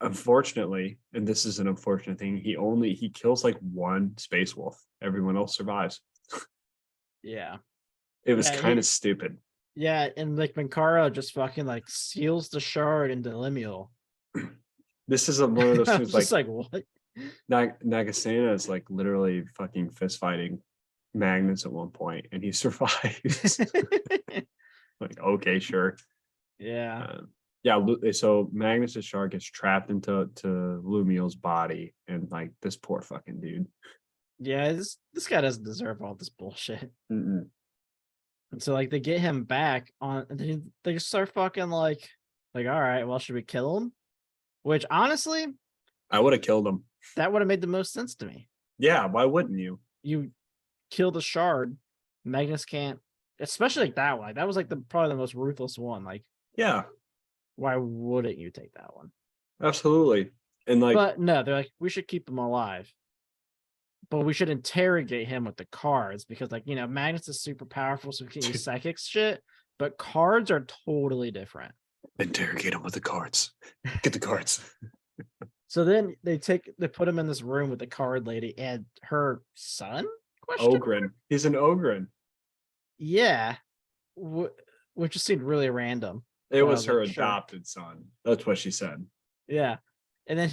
unfortunately, and this is an unfortunate thing, he kills like one space wolf. Everyone else survives. Yeah. It was kind of stupid. Yeah, and like Minkara just fucking like seals the shard into Lemuel. This is one of those things like what? Nagasena is like literally fucking fist fighting Magnus at one point, and he survives. Like, okay, sure. Yeah. Yeah. So Magnus's shard gets trapped into Lumiel's body, and like this poor fucking dude. Yeah, this guy doesn't deserve all this bullshit. Mm-mm. And so like they get him back on, and they just start fucking like, all right, well, should we kill him? Which honestly, I would have killed him. that would have made the most sense to me. Yeah, why wouldn't you? You kill the shard, Magnus can't, especially like that one. Like, that was like probably the most ruthless one. Like, Yeah, why wouldn't you take that one? absolutely. And like, But no, they're like, we should keep him alive. But we should interrogate him with the cards because, like, Magnus is super powerful, so we can use psychic shit. But cards are totally different. interrogate him with the cards. Get the cards. So then they put him in this room with the card lady and her son. Ogren. He's an Ogren. Yeah, which just seemed really random. It was her like, sure. adopted son. That's what she said. Yeah, and then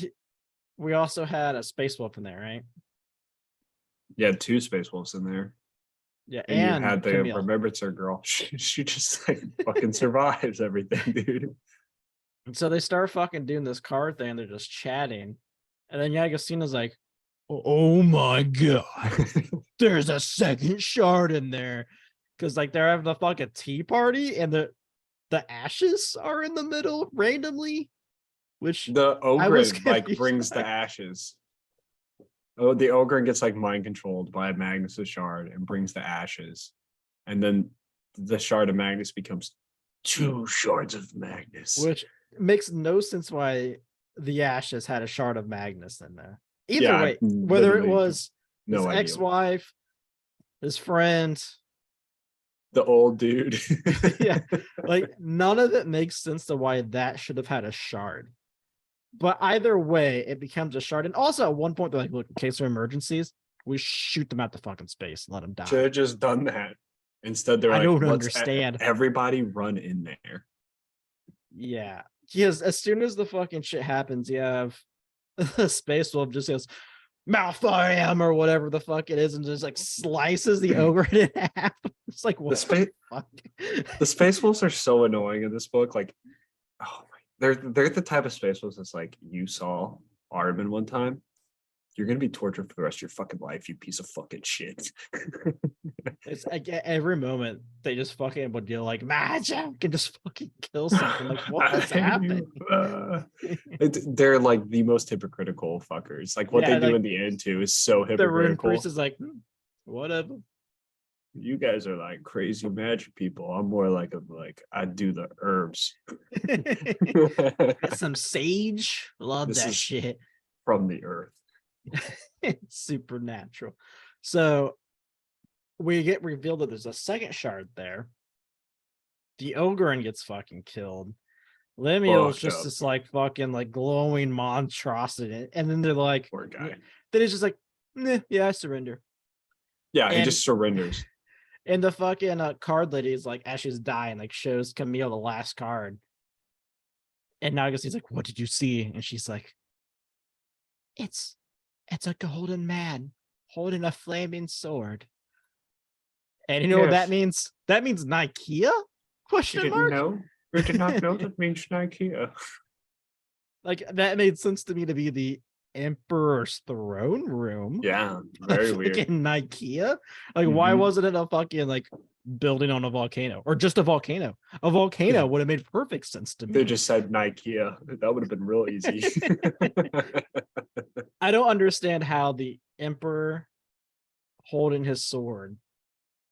we also had a space wolf in there, right? Yeah, 2 space wolves in there. Yeah, And you had the Camille. Remembrancer girl. She just like fucking survives everything, dude. And so they start fucking doing this card thing. They're just chatting, and then Yagosina's like, "Oh my god, there's a second shard in there," because like they're having a fucking tea party, and the ashes are in the middle randomly, which The Ogren like confused brings by. the ashes. Oh, the Ogren gets like mind controlled by Magnus's shard and brings the ashes. And then the shard of Magnus becomes 2 shards of Magnus. Which makes no sense why the ashes had a shard of Magnus in there. Either way, whether it was his ex-wife, his friend, the old dude. yeah, like none of it makes sense to why that should have had a shard. But either way, it becomes a shard. And also at one point, they're like, look, in case of emergencies, we shoot them out to fucking space and let them die. Should have just done that. Instead, they're like, I don't understand. Everybody run in there. Yeah. Because as soon as the fucking shit happens, you have the space wolf just goes, Maltharium or whatever the fuck it is, and just like slices the ogre in half. It's like, what the fuck? The space wolves are so annoying in this book. Like, oh my, they're the type of space wolves that's like, you saw Ahriman one time, you're gonna be tortured for the rest of your fucking life, you piece of fucking shit. It's like every moment they just fucking would deal like magic and just fucking kill something. Like, what is happening? They're like the most hypocritical fuckers. Like what they do in the end too is so hypocritical. The rune priest is like, whatever. You guys are like crazy magic people. I'm more like I do the herbs. Some sage. Love that shit. From the earth. Supernatural. So we get revealed that there's a second shard there. The Ogren gets fucking killed. Lemuel's just this like fucking like glowing monstrosity. And then they're like, poor guy. Then it's just like, yeah, I surrender. Yeah, he just surrenders. And the fucking card lady is like, as she's dying, like shows Camille the last card. And now he's like, what did you see? And she's like, it's a golden man holding a flaming sword. And you know what that means? That means Nikea? Question mark? No, we did not know that means Nikea. Like, that made sense to me to be the Emperor's throne room. Yeah, very weird. Nikea? Like, why wasn't it a fucking like building on a volcano or just a volcano? A volcano would have made perfect sense to me. They just said Nikea. That would have been real easy. I don't understand how the Emperor holding his sword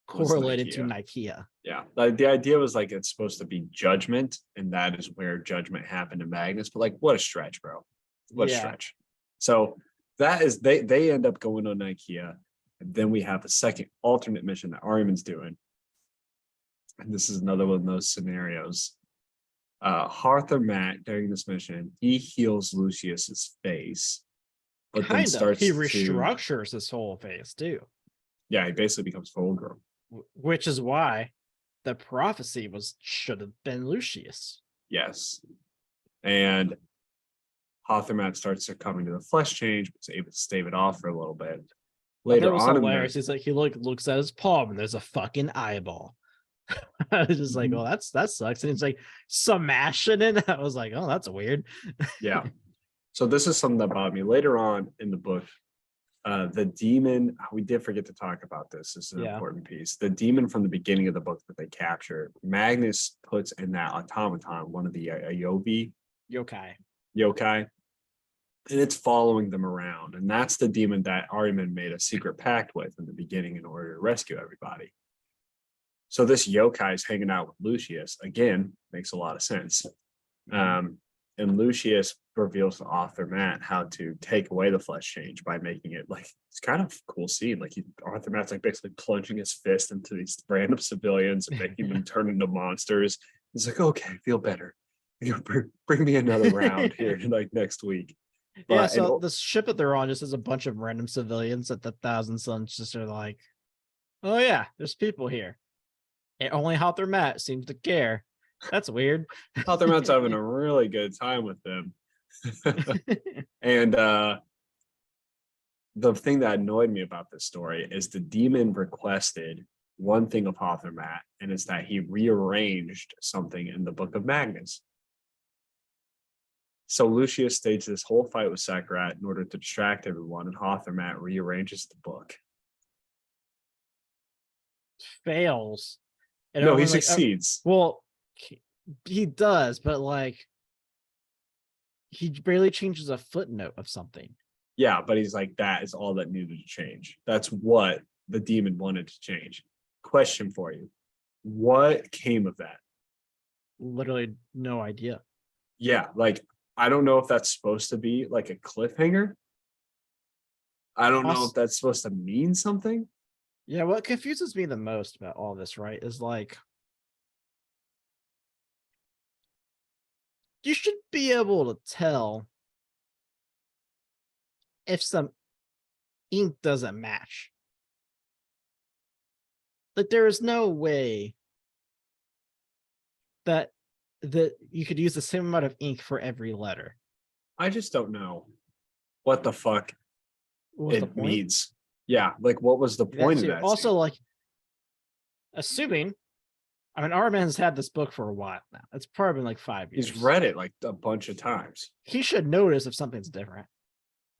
correlated to Nikea. Yeah, like the idea was like it's supposed to be judgment, and that is where judgment happened to Magnus. But like, what a stretch, bro! What a stretch. So that is they end up going on Nikea, and then we have a second alternate mission that Ahriman's doing, and this is another one of those scenarios. Arthur Matt during this mission, he heals Lucius's face, but then starts he restructures his whole face too. Yeah, he basically becomes Fulgrim. Which is why the prophecy should have been Lucius. Yes. And Hothermat starts succumbing to the flesh change, but is able to stave it off for a little bit. That later was on in hilarious. He's like, he looks at his palm and there's a fucking eyeball. I was just like, Mhm. oh, that sucks. And it's like smashing it. I was like, oh, that's weird. Yeah. So this is something that bothered me later on in the book. The demon, we did forget to talk about this. This is an Yeah. important piece. The demon from the beginning of the book that they capture, Magnus puts in that automaton, one of the Ayobi Yokai. yokai, and it's following them around. And that's the demon that Ahriman made a secret pact with in the beginning in order to rescue everybody. So this yokai is hanging out with Lucius. Again, makes a lot of sense. And Lucius reveals to author Matt how to take away the flesh change by making it like, it's kind of a cool scene. Like Arthur Matt's like basically plunging his fist into these random civilians and making them turn into monsters. He's like, okay, I feel better. Bring me another round here like next week. Yeah, so the ship that they're on just has a bunch of random civilians that the Thousand Suns just are like, oh yeah, there's people here. And only Hother Matt seems to care. That's weird. Arthur Matt's having a really good time with them. And the thing that annoyed me about this story is the demon requested one thing of Hother Matt, and it's that he rearranged something in the Book of Magnus. So Lucius staged this whole fight with Sakrat in order to distract everyone, and Hother Matt rearranges the book. Fails. And No, he everyone's like, succeeds. well, he does, but like he barely changes a footnote of something. Yeah, but he's like, that is all that needed to change. That's what the demon wanted to change. Question for you. What came of that? Literally no idea. Yeah, like, I don't know if that's supposed to be like a cliffhanger. I don't know if that's supposed to mean something. Yeah, what confuses me the most about all this, right, is like, you should be able to tell if some ink doesn't match. Like, there is no way that you could use the same amount of ink for every letter. I just don't know what the fuck What's the it point? means. Yeah, like what was the point of that? Also, scene? like, assuming, I mean, Ahriman's had this book for a while now. It's probably been like 5 years. He's read it like a bunch of times. He should notice if something's different.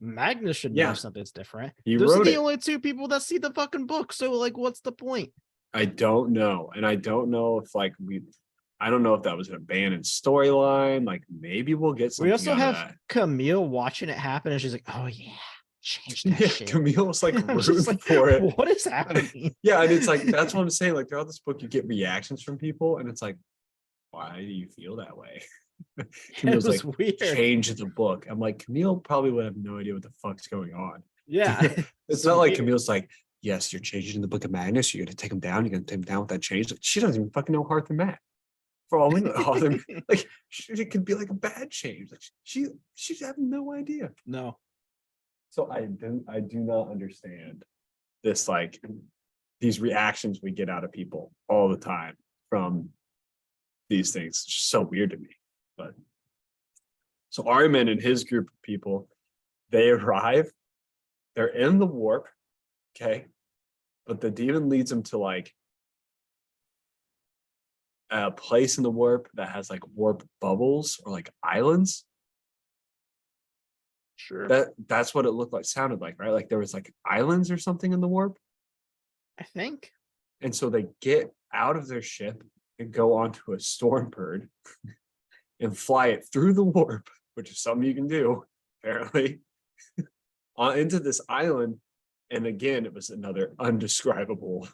Magnus should know something's different. Those are the only two people that see the fucking book. So, like, what's the point? I don't know. And I don't know if like I don't know if that was an abandoned storyline. Like maybe we'll get something. We also have that. Camille watching it happen, and she's like, "Oh yeah, change that shit." Camille was like rooting like, for it. What is happening? Yeah, and it's like that's what I'm saying. Like throughout this book, you get reactions from people, and it's like, why do you feel that way? Camille's like, weird. Change the book. I'm like, Camille probably would have no idea what the fuck's going on. Yeah, it's not like Camille's like, yes, you're changing the Book of Magnus. You're gonna take him down. You're gonna take him down with that change. Like, she doesn't even fucking know Arthur Matt. For all we know, Arthur, like it could be like a bad change. Like she's having no idea. No. So I do not understand this, like these reactions we get out of people all the time from these things. It's just so weird to me. But so Ahriman and his group of people, they arrive, they're in the warp, okay, but the demon leads them to like a place in the warp that has like warp bubbles or like islands. Sure. That's what it looked like, sounded like, right? Like there was like islands or something in the warp. I think. And so they get out of their ship and go onto a storm bird and fly it through the warp, which is something you can do, apparently, into this island. And again, it was another undescribable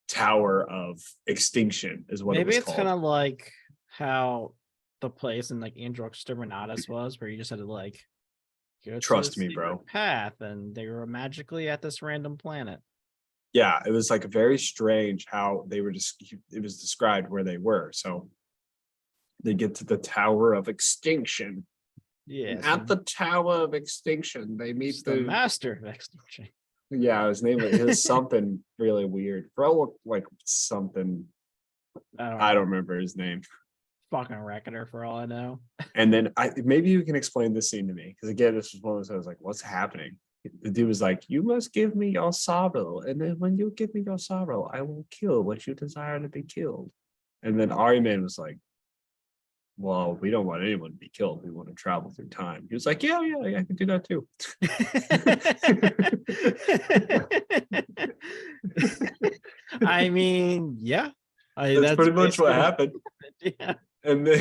tower of extinction, is what Maybe it was it's called. kind of like how the place in like Androx Exterminatus was, where you just had to like trust me, bro. Path, and they were magically at this random planet. Yeah, it was like very strange how they were just. It was described where they were. So they get to the Tower of Extinction. Yeah. At the Tower of Extinction, they meet the Master of Extinction. Yeah, his name was something really weird. Bro looked like something. I don't remember his name. Fucking Reckoner for all I know. And then maybe you can explain this scene to me. Because again, this was one of those I was like, what's happening? the dude was like, "You must give me your sorrow, and then when you give me your sorrow, I will kill what you desire to be killed." And then Ahriman was like, "Well, we don't want anyone to be killed. We want to travel through time." He was like, "Yeah, I can do that too." I mean, yeah. That's That's pretty much what basically happened. yeah. And then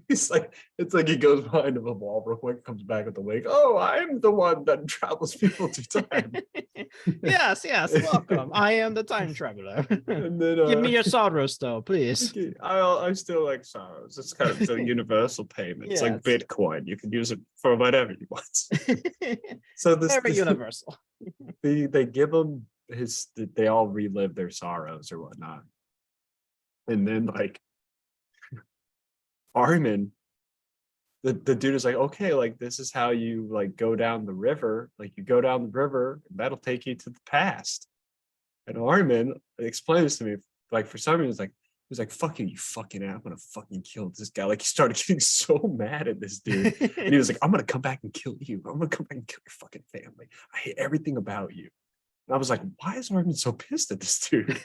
he's like, it's like he goes behind a wall real quick, comes back with the wig. "Oh, I'm the one that travels people through time." Yes, welcome. I am the time traveler. And then Give me your sorrows, though, please. okay, I still like sorrows. It's kind of a universal payment. It's like Yes. Bitcoin. You can use it for whatever you want. So Very universal. they give him they all relive their sorrows or whatnot. And then like Ahriman, the dude is like, "Okay, like this is how you like go down the river. Like you go down the river, and that'll take you to the past." And Ahriman explains to me, like for some reason, he was like, "Fuck you, you fucking ass. I'm gonna fucking kill this guy." Like he started getting so mad at this dude. And he was like, "I'm gonna come back and kill you. I'm gonna come back and kill your fucking family. I hate everything about you." And I was like, why is Ahriman so pissed at this dude?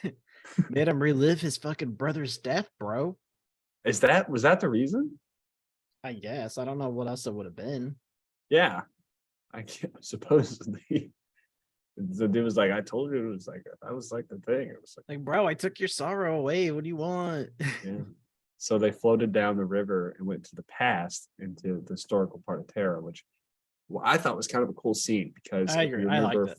Made him relive his fucking brother's death, bro. Was that the reason? I guess. I don't know what else it would have been. Yeah. I can't supposedly. The dude was like, "I told you it was like that was like the thing." It was Like, bro, I took your sorrow away. What do you want? yeah. So they floated down the river and went to the past into the historical part of Terra, which I thought was kind of a cool scene because I if agree. you I liked remember, it.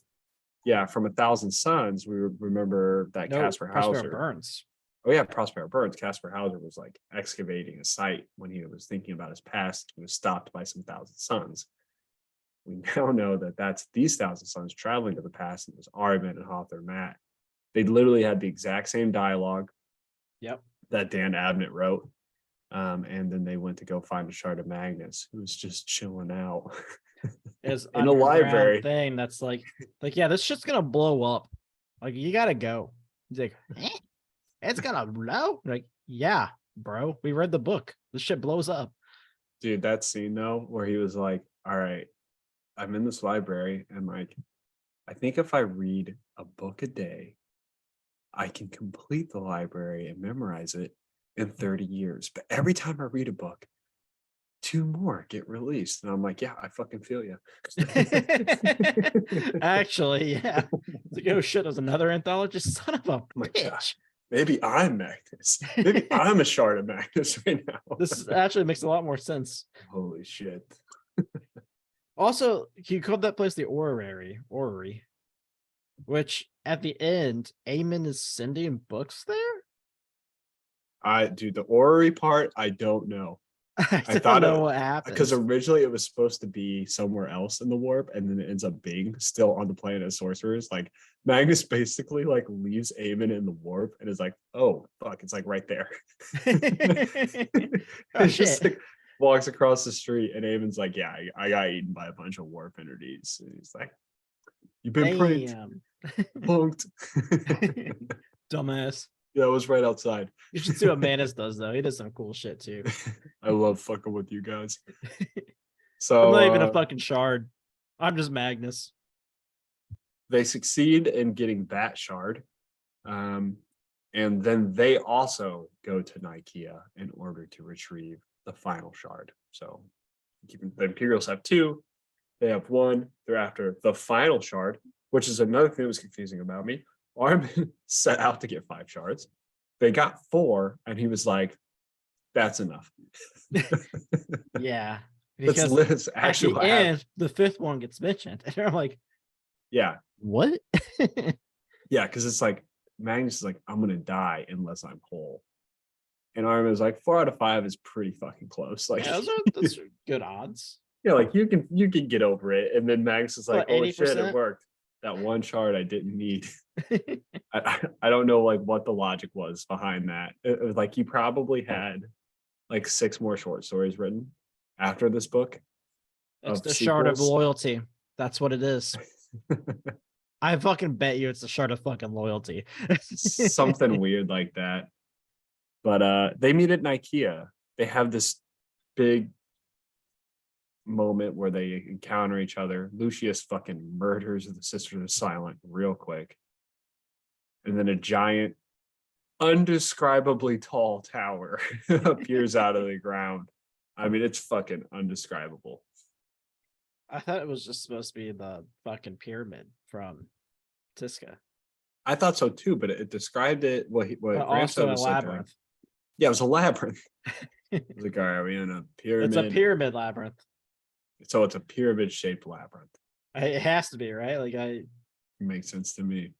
yeah, from A Thousand Suns, we remember that No, Caspar Prospero Hauser. Burns. Oh yeah, Prospero Burns. Caspar Hauser was like excavating a site when he was thinking about his past. He was stopped by some Thousand Suns. We now know that that's these Thousand Suns traveling to the past, and it was Ahriman and Hawthorne Matt. They literally had the exact same dialogue Yep. that Dan Abnett wrote. And then they went to go find a shard of Magnus, who was just chilling out Is in a underground library. thing that's like, yeah, this shit's gonna blow up. Like, you gotta go. He's like, it's gonna blow? Like, yeah, bro. We read the book. This shit blows up. Dude, that scene though, where he was like, "All right, I'm in this library, and like, I think if I read a book a day, I can complete the library and memorize it in 30 years. But every time I read a book, 2 more get released." And I'm like, "Yeah, I fucking feel you." Actually, yeah. It's like, oh shit, there's another anthologist. Son of a My bitch. gosh, maybe I'm Magnus. Maybe I'm a shard of Magnus right now. This actually makes a lot more sense. Holy shit. Also, he called that place the Orrery, which at the end, Amon is sending books there. The orrery part, I don't know. I I don't thought know what happened because originally it was supposed to be somewhere else in the warp, and then it ends up being still on the planet of sorcerers. Like Magnus basically like leaves Amon in the warp and is like, "Oh fuck, it's like right there." Oh He shit. just like walks across the street, and Amon's like, "Yeah, I got eaten by a bunch of warp entities." And he's like, "You've been pranked, Damn. punked." Dumbass. Yeah, it was right outside. You should see what Manus does though. He does some cool shit too. I love fucking with you guys. I'm So not even a fucking shard. I'm just Magnus. they succeed in getting that shard. And then they also go to Nikeah in order to retrieve the final shard. So the Imperials have 2, they have 1, they're after the final shard, which is another thing that was confusing about me. Ahriman set out to get 5 shards. They got 4, and he was like, "That's enough." Yeah. That's Because actually at the what happened. end, the 5th one gets mentioned. And I'm like, Yeah. what? Yeah, because it's like Magnus is like, "I'm gonna die unless I'm whole." And Ahriman was like, 4 out of 5 is pretty fucking close. Like, Yeah, those are good odds. yeah, like you can get over it. And then Magnus is like, What, "Oh shit, it 80%? worked. That 1 shard I didn't need." I don't know like what the logic was behind that. It was like he probably had like 6 more short stories written after this book. It's Of the shard of sequels. loyalty. That's what it is. I fucking bet you it's the shard of fucking loyalty. Something weird like that. But they meet at Nikeah. They have this big moment where they encounter each other. Lucius fucking murders the Sisters of Silent real quick. And then a giant, undescribably tall tower appears out of the ground. I mean, it's fucking undescribable. I thought it was just supposed to be the fucking pyramid from Tiska, I thought so too, but it described it. What but Graham said also a was like labyrinth. yeah, it was a labyrinth. It was like, all right, are we in a pyramid? It's a pyramid labyrinth. So it's a pyramid-shaped labyrinth. It has to be, right? Like It makes sense to me.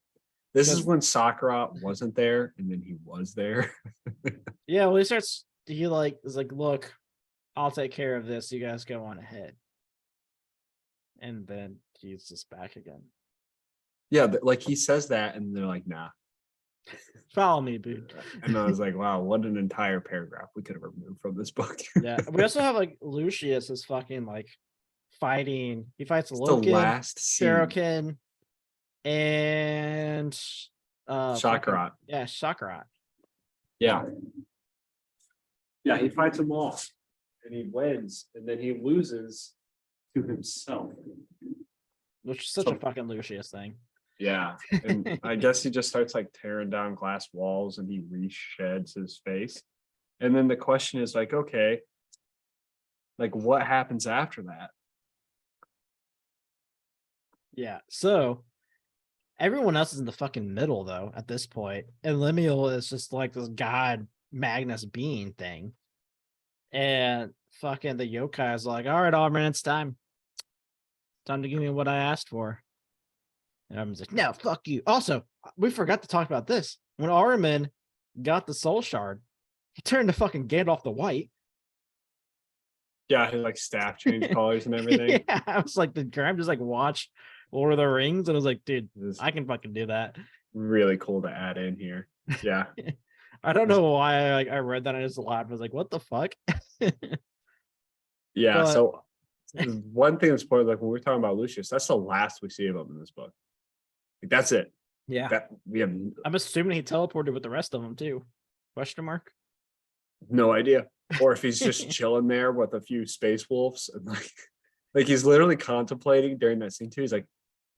This is Because- when Sakura wasn't there, and then he was there. yeah, well, he like is like, look, I'll take care of this. You guys go on ahead. And then he's just back again. Yeah, but like he says that, and they're like, nah. Follow me, dude. And I was like, wow, what an entire paragraph we could have removed from this book. Yeah. We also have like Lucius is fucking like fighting. He fights It's the Loken, last scene. Ferokin, and Chakrat. Yeah, Chakrat. Yeah. Yeah, he fights them all. And he wins. And then he loses to himself. Which is such a fucking Lucius thing. Yeah. And I guess he just starts like tearing down glass walls and he resheds his face. And then the question is like, okay, like what happens after that? Yeah. So everyone else is in the fucking middle though at this point. And Lemuel is just like this god Magnus being thing. And fucking the yokai is like, all right, Ahriman, it's time. Time to give me what I asked for. And Ahriman's like, no, fuck you. Also, we forgot to talk about this. When Ahriman got the soul shard, he turned to fucking Gandalf the White. Yeah, his like staff changed colors and everything. Yeah, I was like, did Graham just like watch Lord of the Rings? And I was like, dude, It's I can fucking do that. really cool to add in here. Yeah. I don't know why I read that. I just laughed. I was like, what the fuck? Yeah. But- So one thing that's important, like when we're talking about Lucius, that's the last we see of him in this book. Like that's it. Yeah. That we have I'm assuming he teleported with the rest of them too. Question mark? no idea. Or if he's just chilling there with a few space wolves and like he's literally contemplating during that scene too. He's like,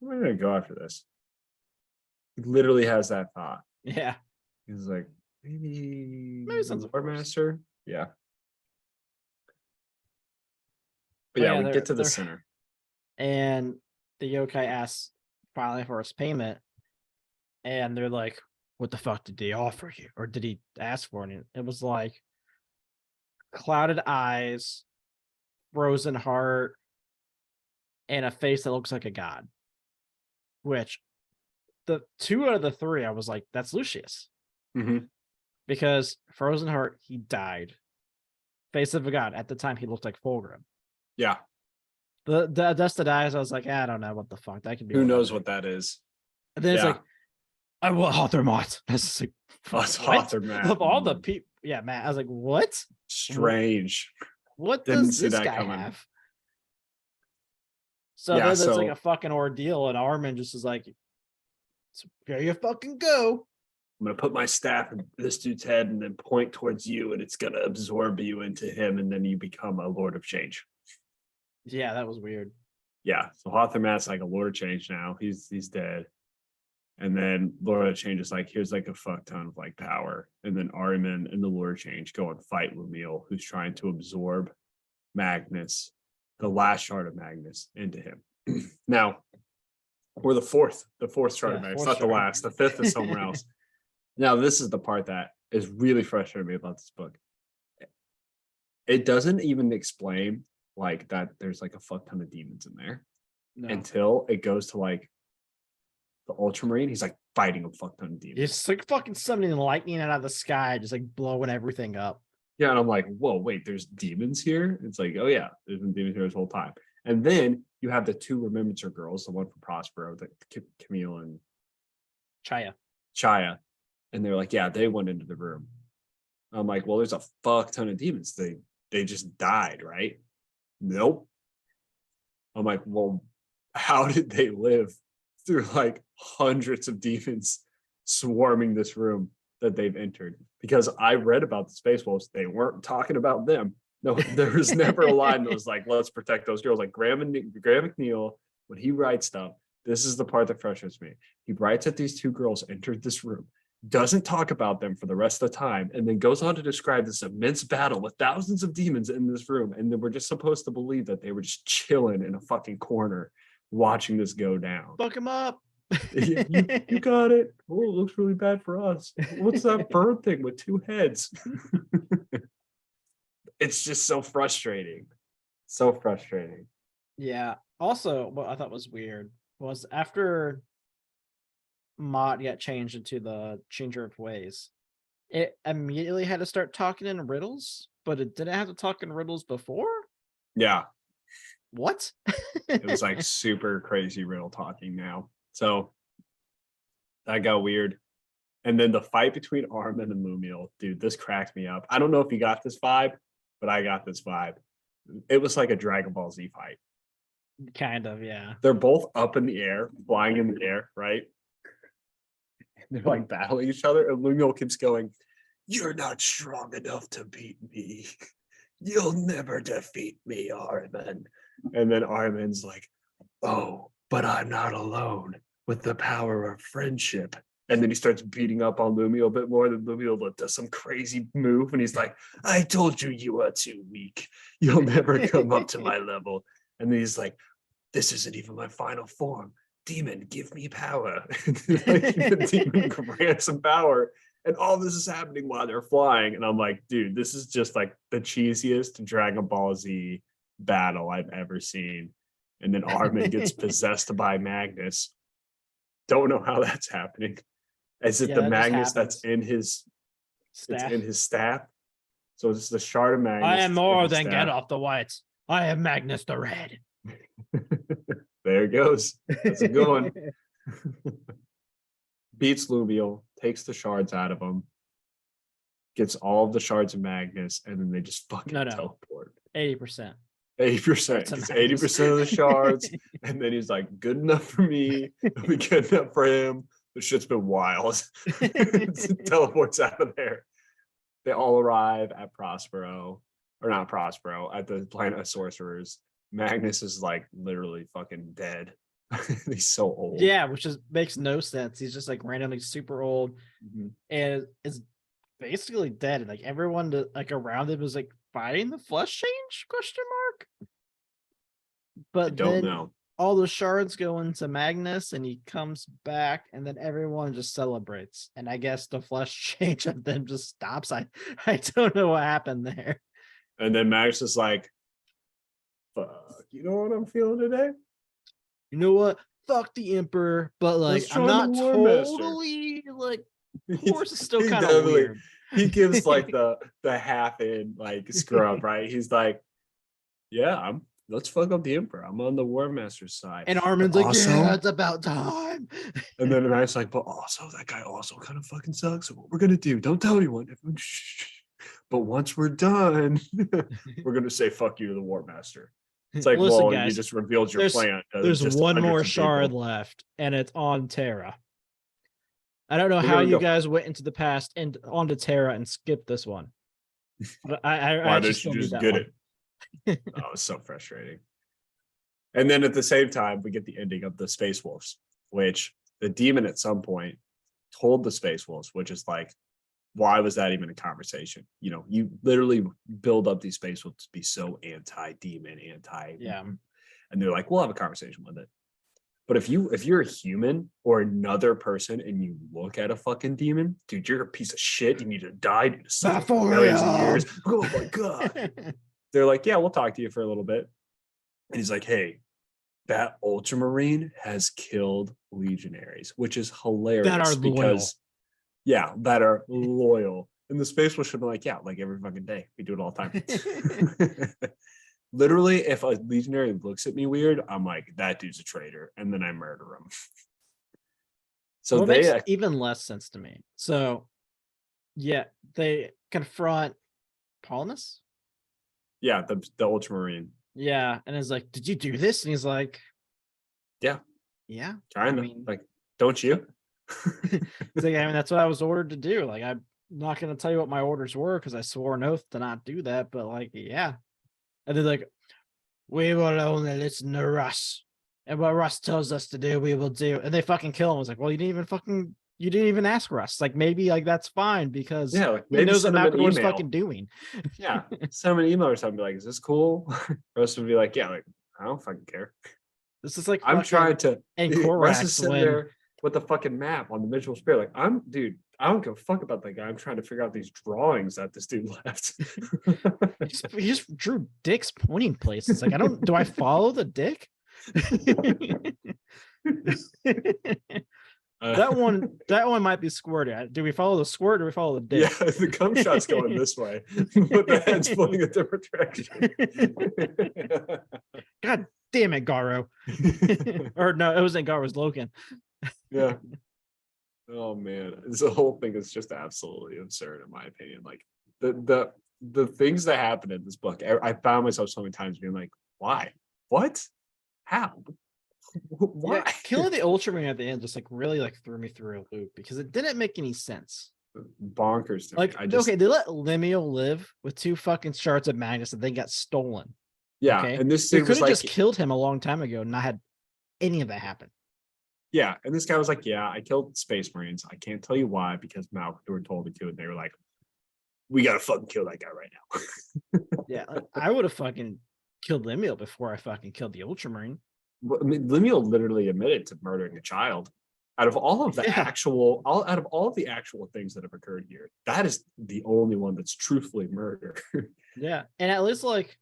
I'm gonna go after this. He literally has that thought. Yeah. He's like, maybe Sons of Lord Force. Master. Yeah. But Oh, yeah, yeah, we they're- get to the they're- center. And the yokai asks finally for his payment. And they're like, what the fuck did they offer you? Or did he ask for it? It was like clouded eyes, frozen heart, and a face that looks like a god. Which the two out of the three, I was like, that's Lucius. Mhm. Because frozen heart, he died. Face of a god. At the time, he looked like Fulgrim. Yeah. The dusted eyes, I was like, I don't know what the fuck. That could be. Who knows whatever. what that is? And then it's Yeah. like, I will Hothermot. It's just like, Oh, it's what? Hother Matt. Of all the people, yeah, Matt. I was like, what? Strange. What Didn't does see this that guy coming. have? So Yeah, then it's like so- a fucking ordeal, and Ahriman just is like, here you fucking go. I'm gonna put my staff in this dude's head and then point towards you, and it's gonna absorb you into him, and then you become a Lord of Change. Yeah, that was weird. Yeah. So Hothermat's like a Lord of Change now. He's dead. And then Lord of Change is like, here's like a fuck ton of like power. And then Ahriman and the Lord of Change go and fight Lumiel, who's trying to absorb Magnus, the last shard of Magnus, into him. Now, we're the fourth shard of Yeah, Magnus, fourth not the shard. last. The fifth is somewhere else. Now, this is the part that is really frustrating me about this book. It doesn't even explain like that there's like a fuck ton of demons in there No. until it goes to like the Ultramarine. He's like fighting a fuck ton of demons. It's like fucking summoning lightning out of the sky, just like blowing everything up. Yeah, and I'm like, whoa, wait, there's demons here? It's like, oh yeah, there's been demons here this whole time. And then you have the two Remembrance girls, the one from Prospero, the Camille and Chaya. Chaya. And they're like, yeah, they went into the room. I'm like, well, there's a fuck ton of demons. They just died, right? Nope. I'm like, well, how did they live through like hundreds of demons swarming this room that they've entered? Because I read about the Space Wolves. They weren't talking about them. No, there was never a line that was like, let's protect those girls. Like Graham McNeill, when he writes stuff, this is the part that frustrates me. He writes that these two girls entered this room, doesn't talk about them for the rest of the time, and then goes on to describe this immense battle with thousands of demons in this room. And then we're just supposed to believe that they were just chilling in a fucking corner watching this go down. Fuck him up. You got it. Oh, it looks really bad for us. What's that bird thing with two heads? It's just so frustrating. So frustrating. Yeah. Also, what I thought was weird was after Mott got changed into the Changer of Ways, it immediately had to start talking in riddles, but it didn't have to talk in riddles before. Yeah. What? It was like super crazy riddle talking now. So that got weird. And then the fight between Ahriman and Lumiel, dude, this cracked me up. I don't know if you got this vibe, but I got this vibe. It was like a Dragon Ball Z fight. Kind of, yeah. They're both up in the air, flying in the air, right? And they're like battling each other, and Lumiel keeps going, "You're not strong enough to beat me. You'll never defeat me, Ahriman." And then Ahriman's like, "Oh, but I'm not alone with the power of friendship." And then he starts beating up on Lumiel a bit more. Than Lumiel does some crazy move, and he's like, "I told you you are too weak. You'll never come up to my level." And then he's like, "This isn't even my final form. Demon, give me power." Like, the demon grants him power. And all this is happening while they're flying. And I'm like, dude, this is just like the cheesiest Dragon Ball Z battle I've ever seen. And then Ahriman gets possessed by Magnus. Don't know how that's happening. As if Yeah, the that just Magnus that's happens. in his Staff. it's in his staff. So it's the shard of Magnus. I am it's in more his than staff. Gandalf the White. I am Magnus the Red. There it goes. That's a good one. Beats Lumiel, takes the shards out of him, gets all of the shards of Magnus, and then they just fucking teleport. 80%. 80%. It's 80% of the shards. And then he's like, good enough for me. It'll be good enough for him. The shit's been wild. Teleports out of there. They all arrive at Prospero. Or not Prospero, at the planet of sorcerers. Magnus is like literally fucking dead. He's so old. Yeah, which is makes no sense. He's just like randomly super old and is basically dead. Like everyone like around him was like fighting the flesh change ? But I don't then know. all the shards go into Magnus and he comes back and then everyone just celebrates. And I guess the flesh change of them just stops. I don't know what happened there. And then Magnus is like, fuck, you know what I'm feeling today? You know what? Fuck the Emperor, but like Let's I'm join not the War Master. totally like Horse is still He kind of definitely- weird. He gives like the half in like scrub, right? He's like, yeah, let's fuck up the Emperor. I'm on the War Master's side. And Armin's But like, also- yeah, it's about time. And then Magnus like, but also that guy also kind of fucking sucks. So what we're gonna do? Don't tell anyone. But once we're done, we're gonna say fuck you to the War Master. It's like, Listen, well, guys, you just revealed your plan. There's just one hundreds more of shard people. left, and it's on Terra. I don't know We're how gonna you go- guys went into the past and onto Terra and skipped this one. But I Why actually didn't still you need just that get one. it? Oh, it's so frustrating. And then at the same time, we get the ending of the Space Wolves, which the demon at some point told the Space Wolves, which is like, why was that even a conversation? You know, you literally build up these Space Wolves to be so anti-demon, Yeah. and they're like, we'll have a conversation with it. But if you're a human or another person and you look at a fucking demon, dude, you're a piece of shit. You need to die. You need to suffer for millions of years. Oh my god. They're like, yeah, we'll talk to you for a little bit. And he's like, hey, that Ultramarine has killed legionaries, which is hilarious. That are loyal. That are loyal. And the Space Wolf should be like, yeah, like every fucking day. We do it all the time. Literally, if a legionary looks at me weird, I'm like, that dude's a traitor. And then I murder him. So what they makes even less sense to me. So yeah, they confront Paulus. Yeah, the Ultramarine. Yeah, and it's like, did you do this? And he's like, Yeah. Yeah. Kind of. mean- Like, don't you? It's like, I mean, that's what I was ordered to do. Like, not gonna tell you what my orders were because I swore an oath to not do that. But like, yeah. And they're like, we will only listen to Russ. And what Russ tells us to do, we will do. And they fucking kill him. I was like, well, you didn't even ask Russ. Like, maybe like that's fine because Yeah, like he maybe knows what send him an Malcador's email. fucking doing. Yeah, send him an email or something. Be like, is this cool? Russ would be like, yeah, like I don't fucking care. This is like I'm trying to. and Russ is Korax sitting when there with the fucking map on the visual spirit. Like, dude. I don't give a fuck about that guy. I'm trying to figure out these drawings that this dude left. he just drew dicks pointing places. Like, do I follow the dick? That one might be squirty. Do we follow the squirt or do we follow the dick? Yeah, the cum shot's going this way, but the head's pointing a different direction. God damn it, Garo. Or no, it wasn't Garo, it was Loken. Yeah. Oh man, this whole thing is just absolutely absurd in my opinion. Like the things that happen in this book, I found myself so many times being like, why? What? How? Why? Yeah, killing the Ultraman at the end just like really like threw me through a loop because it didn't make any sense. Bonkers to Like, me. okay, they let Lemuel live with 2 fucking shards of Magnus and they got stolen. Yeah, Okay? and this They thing could was have like, just killed him a long time ago and not had any of that happen. yeah, and this guy was like, yeah, I killed Space Marines. I can't tell you why because Malcador told me to, and they were like, we gotta fucking kill that guy right now. Yeah, I would have fucking killed Lemuel before I fucking killed the Ultramarine. I mean, Lemuel literally admitted to murdering a child. Out of all of the out of all of the actual things that have occurred here, that is the only one that's truthfully murder. Yeah, and at least like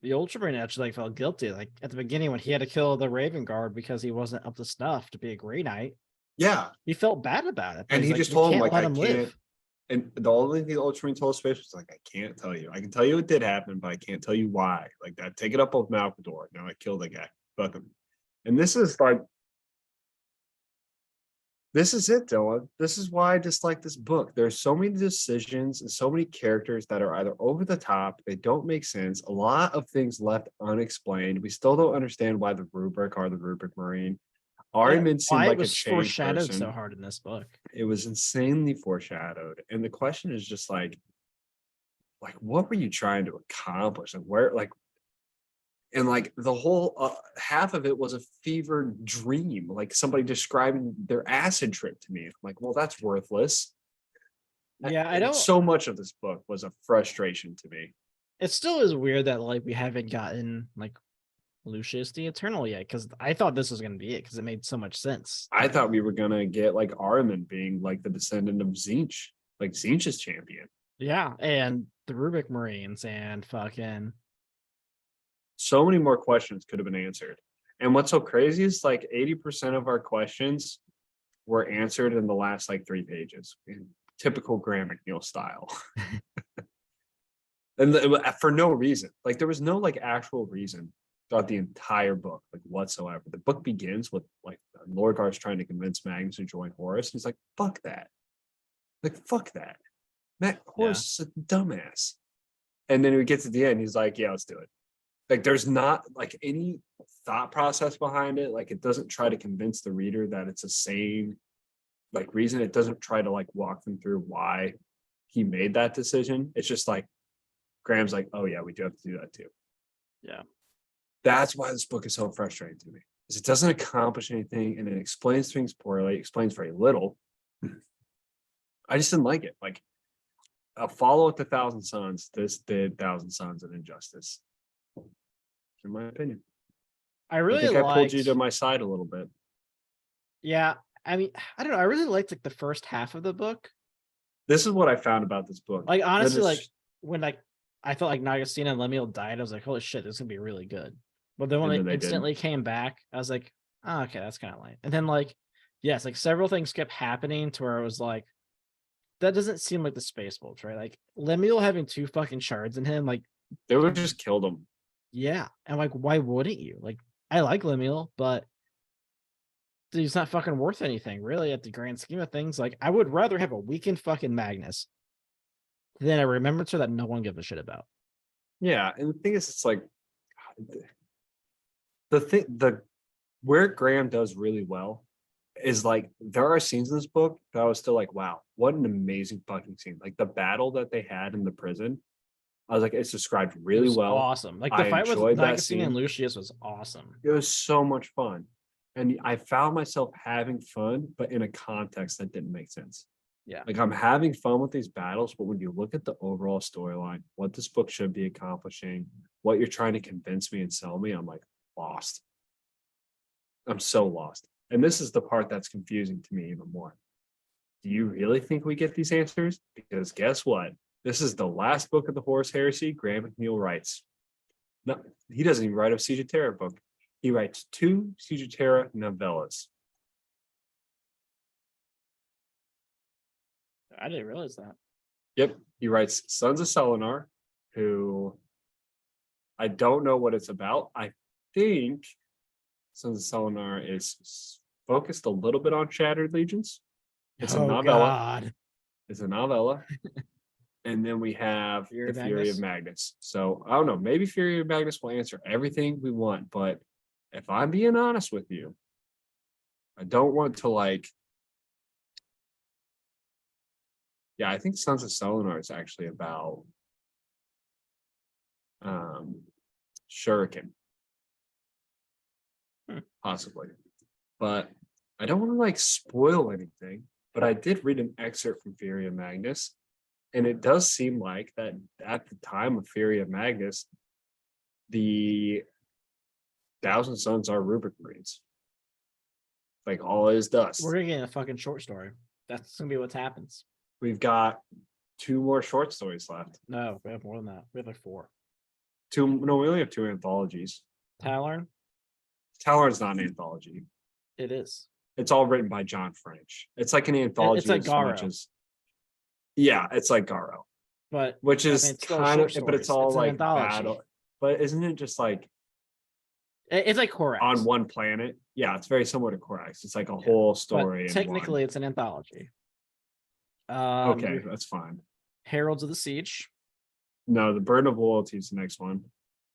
the Ultramarine actually like felt guilty. Like at the beginning when he had to kill the Raven Guard because he wasn't up to snuff to be a Grey Knight, Yeah, he felt bad about it. But and he's he like, just "You told him can't like, let I him can't. live." And the only thing the Ultramarine told Space was like, I can't tell you. I can tell you it did happen, but I can't tell you why. Like that, take it up with Malcador. Now I killed the guy. Fuck him. And this is like, this is it, Dylan. This is why I dislike this book. There's so many decisions and so many characters that are either over the top, they don't make sense. A lot of things left unexplained. We still don't understand why the rubric are the rubric Marine. Ahriman seemed Why like it was a changed foreshadowed person. so hard in this book. It was insanely foreshadowed. And the question is just like what were you trying to accomplish? And where, like, and like the whole half of it was a fevered dream, like somebody describing their acid trip to me. I'm like, well, that's worthless. Yeah, I And don't. so much of this book was a frustration to me. It still is weird that like we haven't gotten like Lucius the Eternal yet because I thought this was gonna be it because it made so much sense. I thought we were gonna get like Ahriman being like the descendant of Zinch, like Zinch's champion. Yeah, and the Rubric Marines and fucking So many more questions could have been answered. And what's so crazy is like 80% of our questions were answered in the last like 3 pages in typical Graham McNeill style. And for no reason. Like there was no like actual reason throughout the entire book, like whatsoever. The book begins with like Lorgar's trying to convince Magnus to join Horus. He's like, fuck that. Like, fuck that. Horus is a dumbass. And then we get to the end, he's like, yeah, let's do it. Like there's not like any thought process behind it. Like it doesn't try to convince the reader that it's a sane like reason. It doesn't try to like walk them through why he made that decision. It's just like Graham's like, oh yeah, we do have to do that too. yeah. That's why this book is so frustrating to me. Is it doesn't accomplish anything and it explains things poorly, explains very little. I just didn't like it. Like a follow up to Thousand Sons, this did Thousand Sons an injustice. In my opinion. I I really think I pulled liked. you to my side a little bit. Yeah, I mean, I don't know. I really liked like the first half of the book. This is what I found about this book. Like honestly, That like is- when like I felt like Nagasina and Lemuel died, I was like, holy shit, this is gonna be really good. But then when And then they they didn't. instantly came back, I was like, oh, okay, that's kind of lame. And then like, yes, like several things kept happening to where I was like, that doesn't seem like the Space Wolves, right? Like Lemuel having 2 fucking shards in him, like, they would have just killed him. yeah. And like, why wouldn't you? Like, I like Lemuel, but he's not fucking worth anything, really, at the grand scheme of things. Like, I would rather have a weakened fucking Magnus than a Remembrancer that no one gives a shit about. Yeah, and the thing is, it's like the where Graham does really well, is like there are scenes in this book that I was still like, wow, what an amazing fucking scene. Like the battle that they had in the prison. I was like, it's described It really was well. awesome. Like the I fight with enjoyed that Magazine and scene. Lucius was awesome. It was so much fun. And I found myself having fun, but in a context that didn't make sense. Yeah. Like I'm having fun with these battles, but when you look at the overall storyline, what this book should be accomplishing, what you're trying to convince me and sell me, I'm like lost. I'm so lost. And this is the part that's confusing to me even more. Do you really think we get these answers? Because guess what? This is the last book of the Horus Heresy Graham McNeill writes. No, he doesn't even write a Siege of Terror book. He writes 2 Siege of Terror novellas. I didn't realize that. Yep. He writes Sons of Selenar, who I don't know what it's about. I think Sons of Selenar is focused a little bit on Shattered Legions. It's a novella. God. It's a novella. And then we have Fury the of Fury of Magnus. So I don't know. Maybe Fury of Magnus will answer everything we want. But if I'm being honest with you, I don't want to like. Yeah, I think Sons of Selenar is actually about Shuriken. Possibly. But I don't want to like spoil anything. But I did read an excerpt from Fury of Magnus. And it does seem like that at the time of Fury of Magnus, the Thousand Sons are Rubric Marines. Like all is dust. We're gonna get a fucking short story. That's gonna be what happens. We've got 2 more short stories left. No, we have more than that. We have like 4. 2, no, we only have 2 anthologies. Talon? Talon's not an anthology. It is. It's all written by John French. It's like an anthology It's like as much Garo. as. Yeah, it's like Garo. But Which is it's still kind of, short but it's stories. all It's an like anthology. battle. But isn't it just like It's like Korax. on one planet? Yeah, it's very similar to Korax. It's like a whole story. But technically, it's an anthology. Okay, that's fine. Heralds of the Siege. No, the Burden of Loyalty is the next one.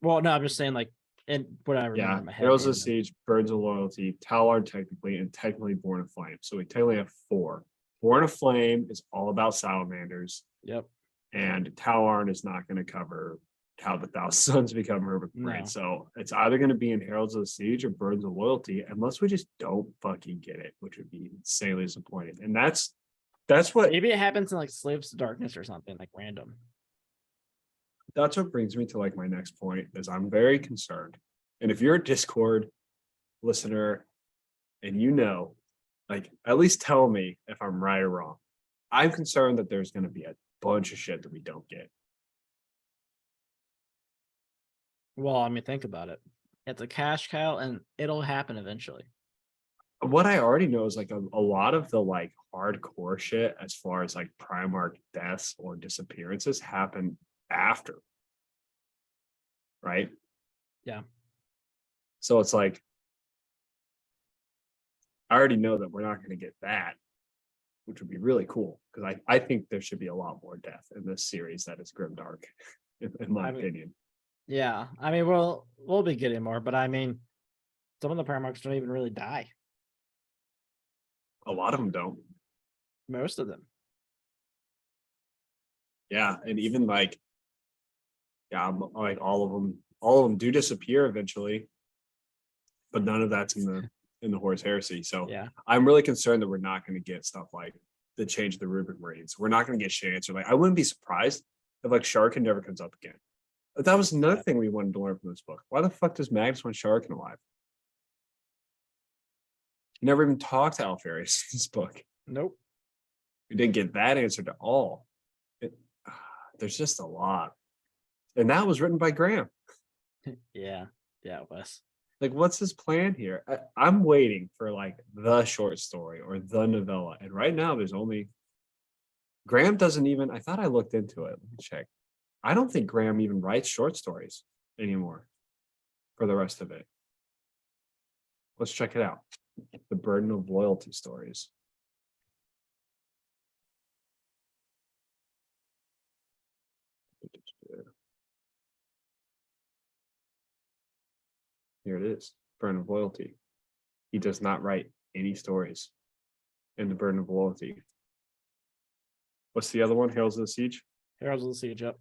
Well, no, I'm just saying, like, in what I remember Yeah, in my head. Heralds of the Siege, Birds of Loyalty, Talar technically, and technically Born of Flame. So we technically have 4. Born of Flame is all about salamanders. Yep. And Talarn is not going to cover how the Thousand Sons become Rubric Marines. No. So it's either going to be in Heralds of the Siege or Birds of Loyalty, unless we just don't fucking get it, which would be insanely disappointing. And that's what Maybe it happens in like Slaves to Darkness or something, like random. that's what brings me to like my next point is I'm very concerned. And if you're a Discord listener and you know, like at least tell me if I'm right or wrong. I'm concerned that there's going to be a bunch of shit that we don't get. Well, I mean, think about it. It's a cash cow and it'll happen eventually. What I already know is like a lot of the like hardcore shit as far as like Primarch deaths or disappearances happen after. Right? Yeah. So it's like I already know that we're not going to get that, which would be really cool because I think there should be a lot more death in this series that is grimdark, in my opinion. Yeah, I mean, we'll be getting more, but I mean, some of the Primarchs don't even really die. A lot of them don't. Most of them. Yeah, and even like, yeah, like all of them do disappear eventually, but none of that's in the Horus Heresy. So Yeah, I'm really concerned that we're not going to get stuff like the change of the Rubric Marines. We're not going to get Chance or like I wouldn't be surprised if like Sharkin never comes up again. But that was another thing we wanted to learn from this book. Why the fuck does Magnus want Sharkin alive? He never even talked to Alfarius in this book. nope. We didn't get that answered at all. There's just a lot. And that was written by Graham. Yeah, it was. Like, what's his plan here? I'm waiting for like the short story or the novella. And right now there's only Graham doesn't even, I thought I looked into it. Let me check. I don't think Graham even writes short stories anymore for the rest of it. Let's check it out. The Burden of Loyalty stories. Here it is. Burden of Loyalty. He does not write any stories. and the Burden of Loyalty. What's the other one? Heralds of the Siege? Heralds of the Siege, yep.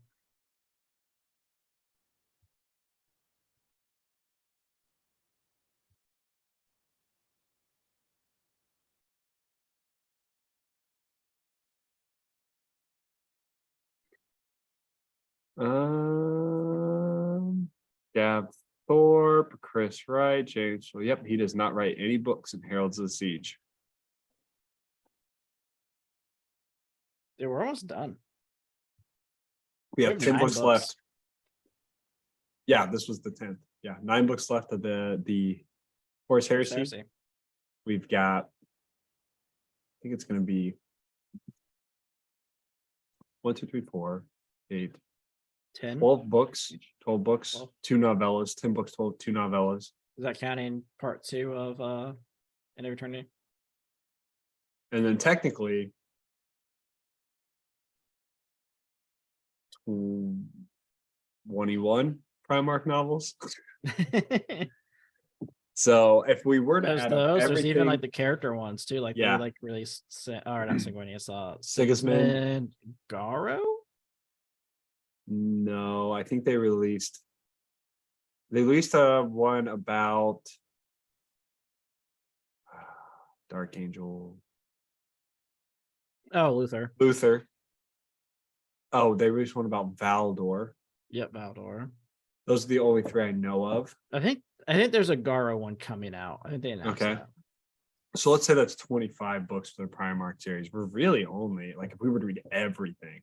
Gav Thorpe, Chris Wright, James. Well, yep, he does not write any books in Heralds of the Siege. They were almost done. We We have have 10 9 books books. left. Yeah, this was the 10th. Yeah, 9 books left of the Horus Heresy. Heresy. We've got, I think it's going to be 1, 2, 3, 4, 8, 10. 12 books, 12 books, 12. 2 novellas, 10 books, 12, 2 novellas. Is that counting part 2 of End of Eternity? And then technically, 21 Primarch novels. So if we were to There's add up those. There's everything, even like the character ones too. Like Yeah. they like released, or not Sanguinius, Sigismund. Garo. No, I think they released one about Dark Angel Oh, Luther. Luther. Oh, they released one about Valdor. Yep, Valdor. Those are the only 3 I know of. I think there's a Garo one coming out. I think they announced Okay. that. So let's say that's 25 books for the Primarch series. We're really only, like, if we were to read everything,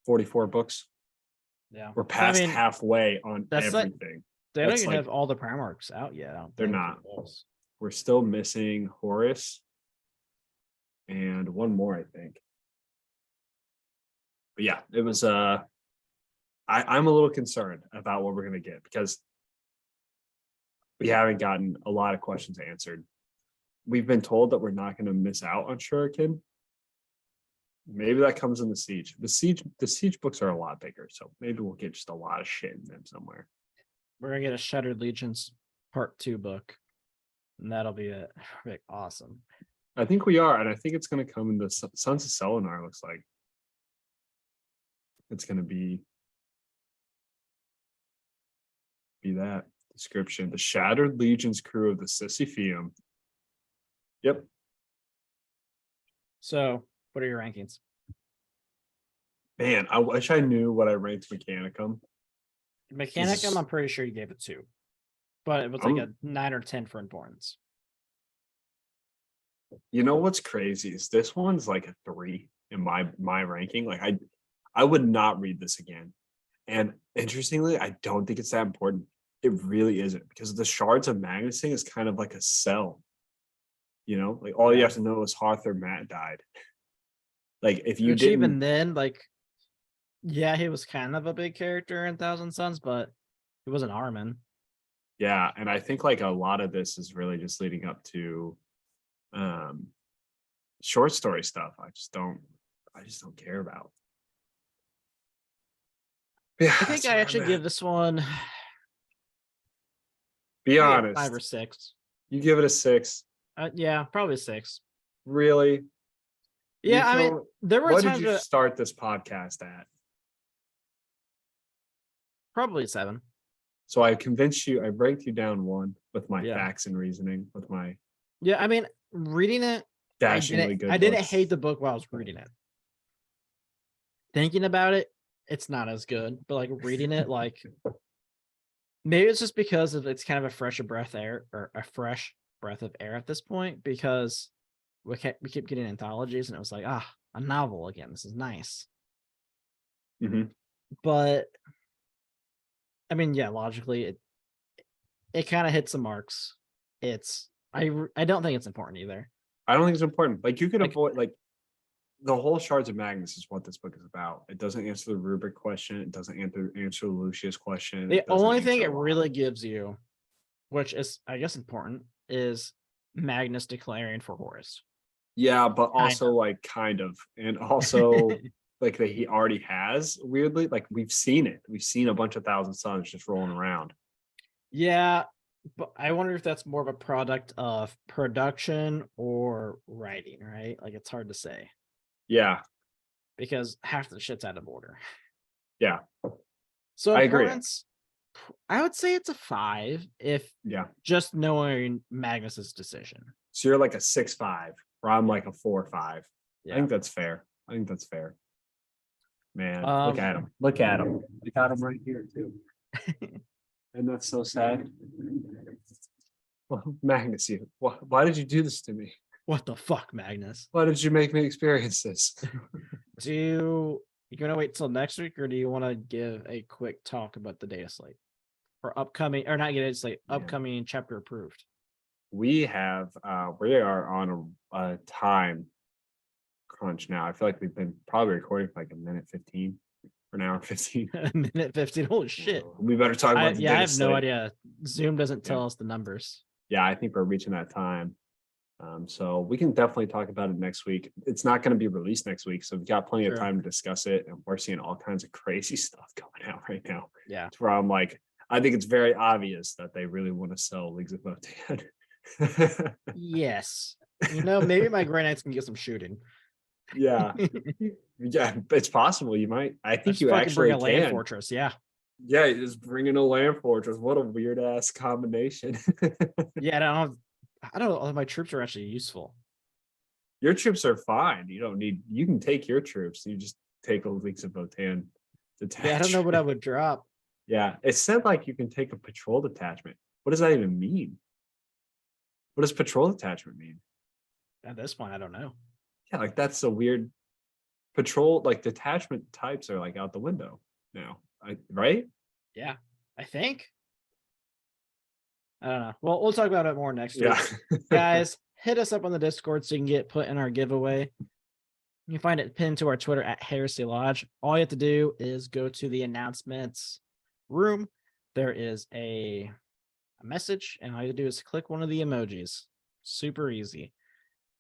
44 books. Yeah, We're past I mean, halfway on that's like- everything. they don't that's even like- have all the Primarchs out yet. I don't They're think, not. for those. We're still missing Horus and one more, I think. But yeah, it was I'm a little concerned about what we're gonna get because we haven't gotten a lot of questions answered. We've been told that we're not going to miss out on Shuriken. Maybe that comes in the Siege. The Siege books are a lot bigger, so maybe we'll get just a lot of shit in them somewhere. We're gonna get a Shattered Legions Part 2 book, and that'll be it. Like, awesome. I think we are, and I think it's going to come in the Sons of Selenar. Looks like it's going to be that description. The Shattered Legions crew of the Sisypheum. Yep. So, what are your rankings? Man, I wish I knew what I ranked Mechanicum. Mechanicum, I'm pretty sure you gave it 2, but it was like a 9 or 10 for importance. You know what's crazy is this one's like a 3 in my ranking. Like I would not read this again. And interestingly, I don't think it's that important. It really isn't, because the Shards of Magnusing is kind of like a cell. You know, like all you have to know is Arthur Matt died. Like if you Which didn't, even then, like, yeah, he was kind of a big character in Thousand Sons, but he wasn't Ahriman. yeah, and I think like a lot of this is really just leading up to short story stuff. I just don't care about. Yeah, I think I actually give this one Be maybe a honest. 5 or 6. You give it a 6. Yeah, probably 6. Really? Yeah, I mean, feel- there were What did times you where start this podcast at? probably 7. So I convinced you. I ranked you down 1 with my Yeah. facts and reasoning, with my Yeah, I mean, reading it, dashingly good. I didn't books. hate the book while I was reading it. Thinking about it, it's not as good, but like reading it, like maybe it's just because it's kind of a fresh breath of air at this point, because we keep getting anthologies, and it was like, a novel again. This is nice. Mhm. But I mean, yeah, logically, it kind of hits the marks. I don't think it's important either. I don't think it's important. Like you could Like- avoid like the whole Shards of Magnus is what this book is about. It doesn't answer the rubric question. It doesn't answer Lucius question. The it doesn't only thing answer it a lot. really gives you, which is I guess important, is Magnus declaring for Horus. Yeah, but Kind also like kind of, and also like that he already has, weirdly, like we've seen it. We've seen a bunch of Thousand Suns just rolling around. Yeah, But I wonder if that's more of a product of production or writing, right? Like it's hard to say Yeah, because half the shit's out of order. yeah, So I agree. importance, I would say it's a 5 if Yeah. just knowing Magnus's decision. So you're like a 6.5, or I'm like a 4.5. I Yeah. think that's fair. I think that's fair. Man, look Um, at him. Look at him. We got him right here too. And that's so sad. Well, Magnus, why did you do this to me? what the fuck, Magnus? Why did you make me experience this? Do you gonna wait till next week, or do you want to give a quick talk about the data slate or upcoming, or not data slate, Yeah. upcoming chapter approved? We are on a time crunch now. I feel like we've been probably recording for like a minute 15 or an hour 15. A minute 15. Holy shit! We better talk about the I data have no slate. idea. Zoom doesn't tell Yeah. us the numbers. Yeah, I think we're reaching that time. So we can definitely talk about it next week. It's not going to be released next week, so we've got plenty of Sure. time to discuss it. And we're seeing all kinds of crazy stuff going out right now. Yeah. To where I'm like, I think it's very obvious that they really want to sell Leagues of Votan. Yes. Maybe my Grey Knights can get some shooting. Yeah, yeah, it's possible. You might. I think Let's you fucking actually bring a land can. fortress. Yeah. Yeah, just bringing a land fortress. What a weird ass combination. Yeah. I don't know. All of my troops are actually useful. Your troops are fine. You don't need. You can take your troops. You just take a Leagues of Votan detachment. Yeah. I don't know what I would drop. Yeah, it said like you can take a patrol detachment. What does that even mean? What does patrol detachment mean? At this point, I don't know. Yeah, like that's a weird patrol. Like detachment types are like out the window now, right? Yeah. I think. I don't know. Well, we'll talk about it more next Yeah. week. Guys, hit us up on the Discord so you can get put in our giveaway. You can find it pinned to our Twitter at Heresy Lodge. All you have to do is go to the announcements room. There is a message, and all you do is click one of the emojis. Super easy.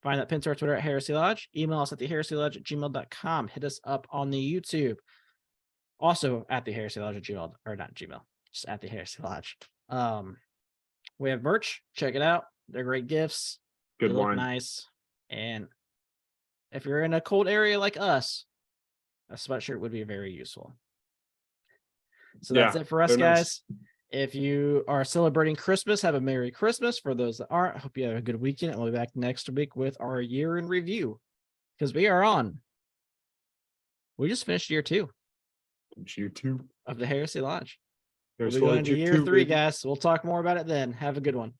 Find that pinned to our Twitter at Heresy Lodge. Email us at theheresiolodge@gmail.com. Hit us up on the YouTube. Also at the Heresy Lodge at Gmail, or not Gmail, just at the Heresy Lodge. We have merch. Check it out. They're great gifts. Good They look one. nice. And if you're in a cold area like us, a sweatshirt would be very useful. So that's Yeah, it for us, they're nice. guys. If you are celebrating Christmas, have a Merry Christmas. For those that aren't, I hope you have a good weekend. And we'll be back next week with our year in review because we just finished year 2 You too. of the Heresy Lodge. We'll There's be going to Lodge year 3, baby. guys. We'll talk more about it then. Have a good one.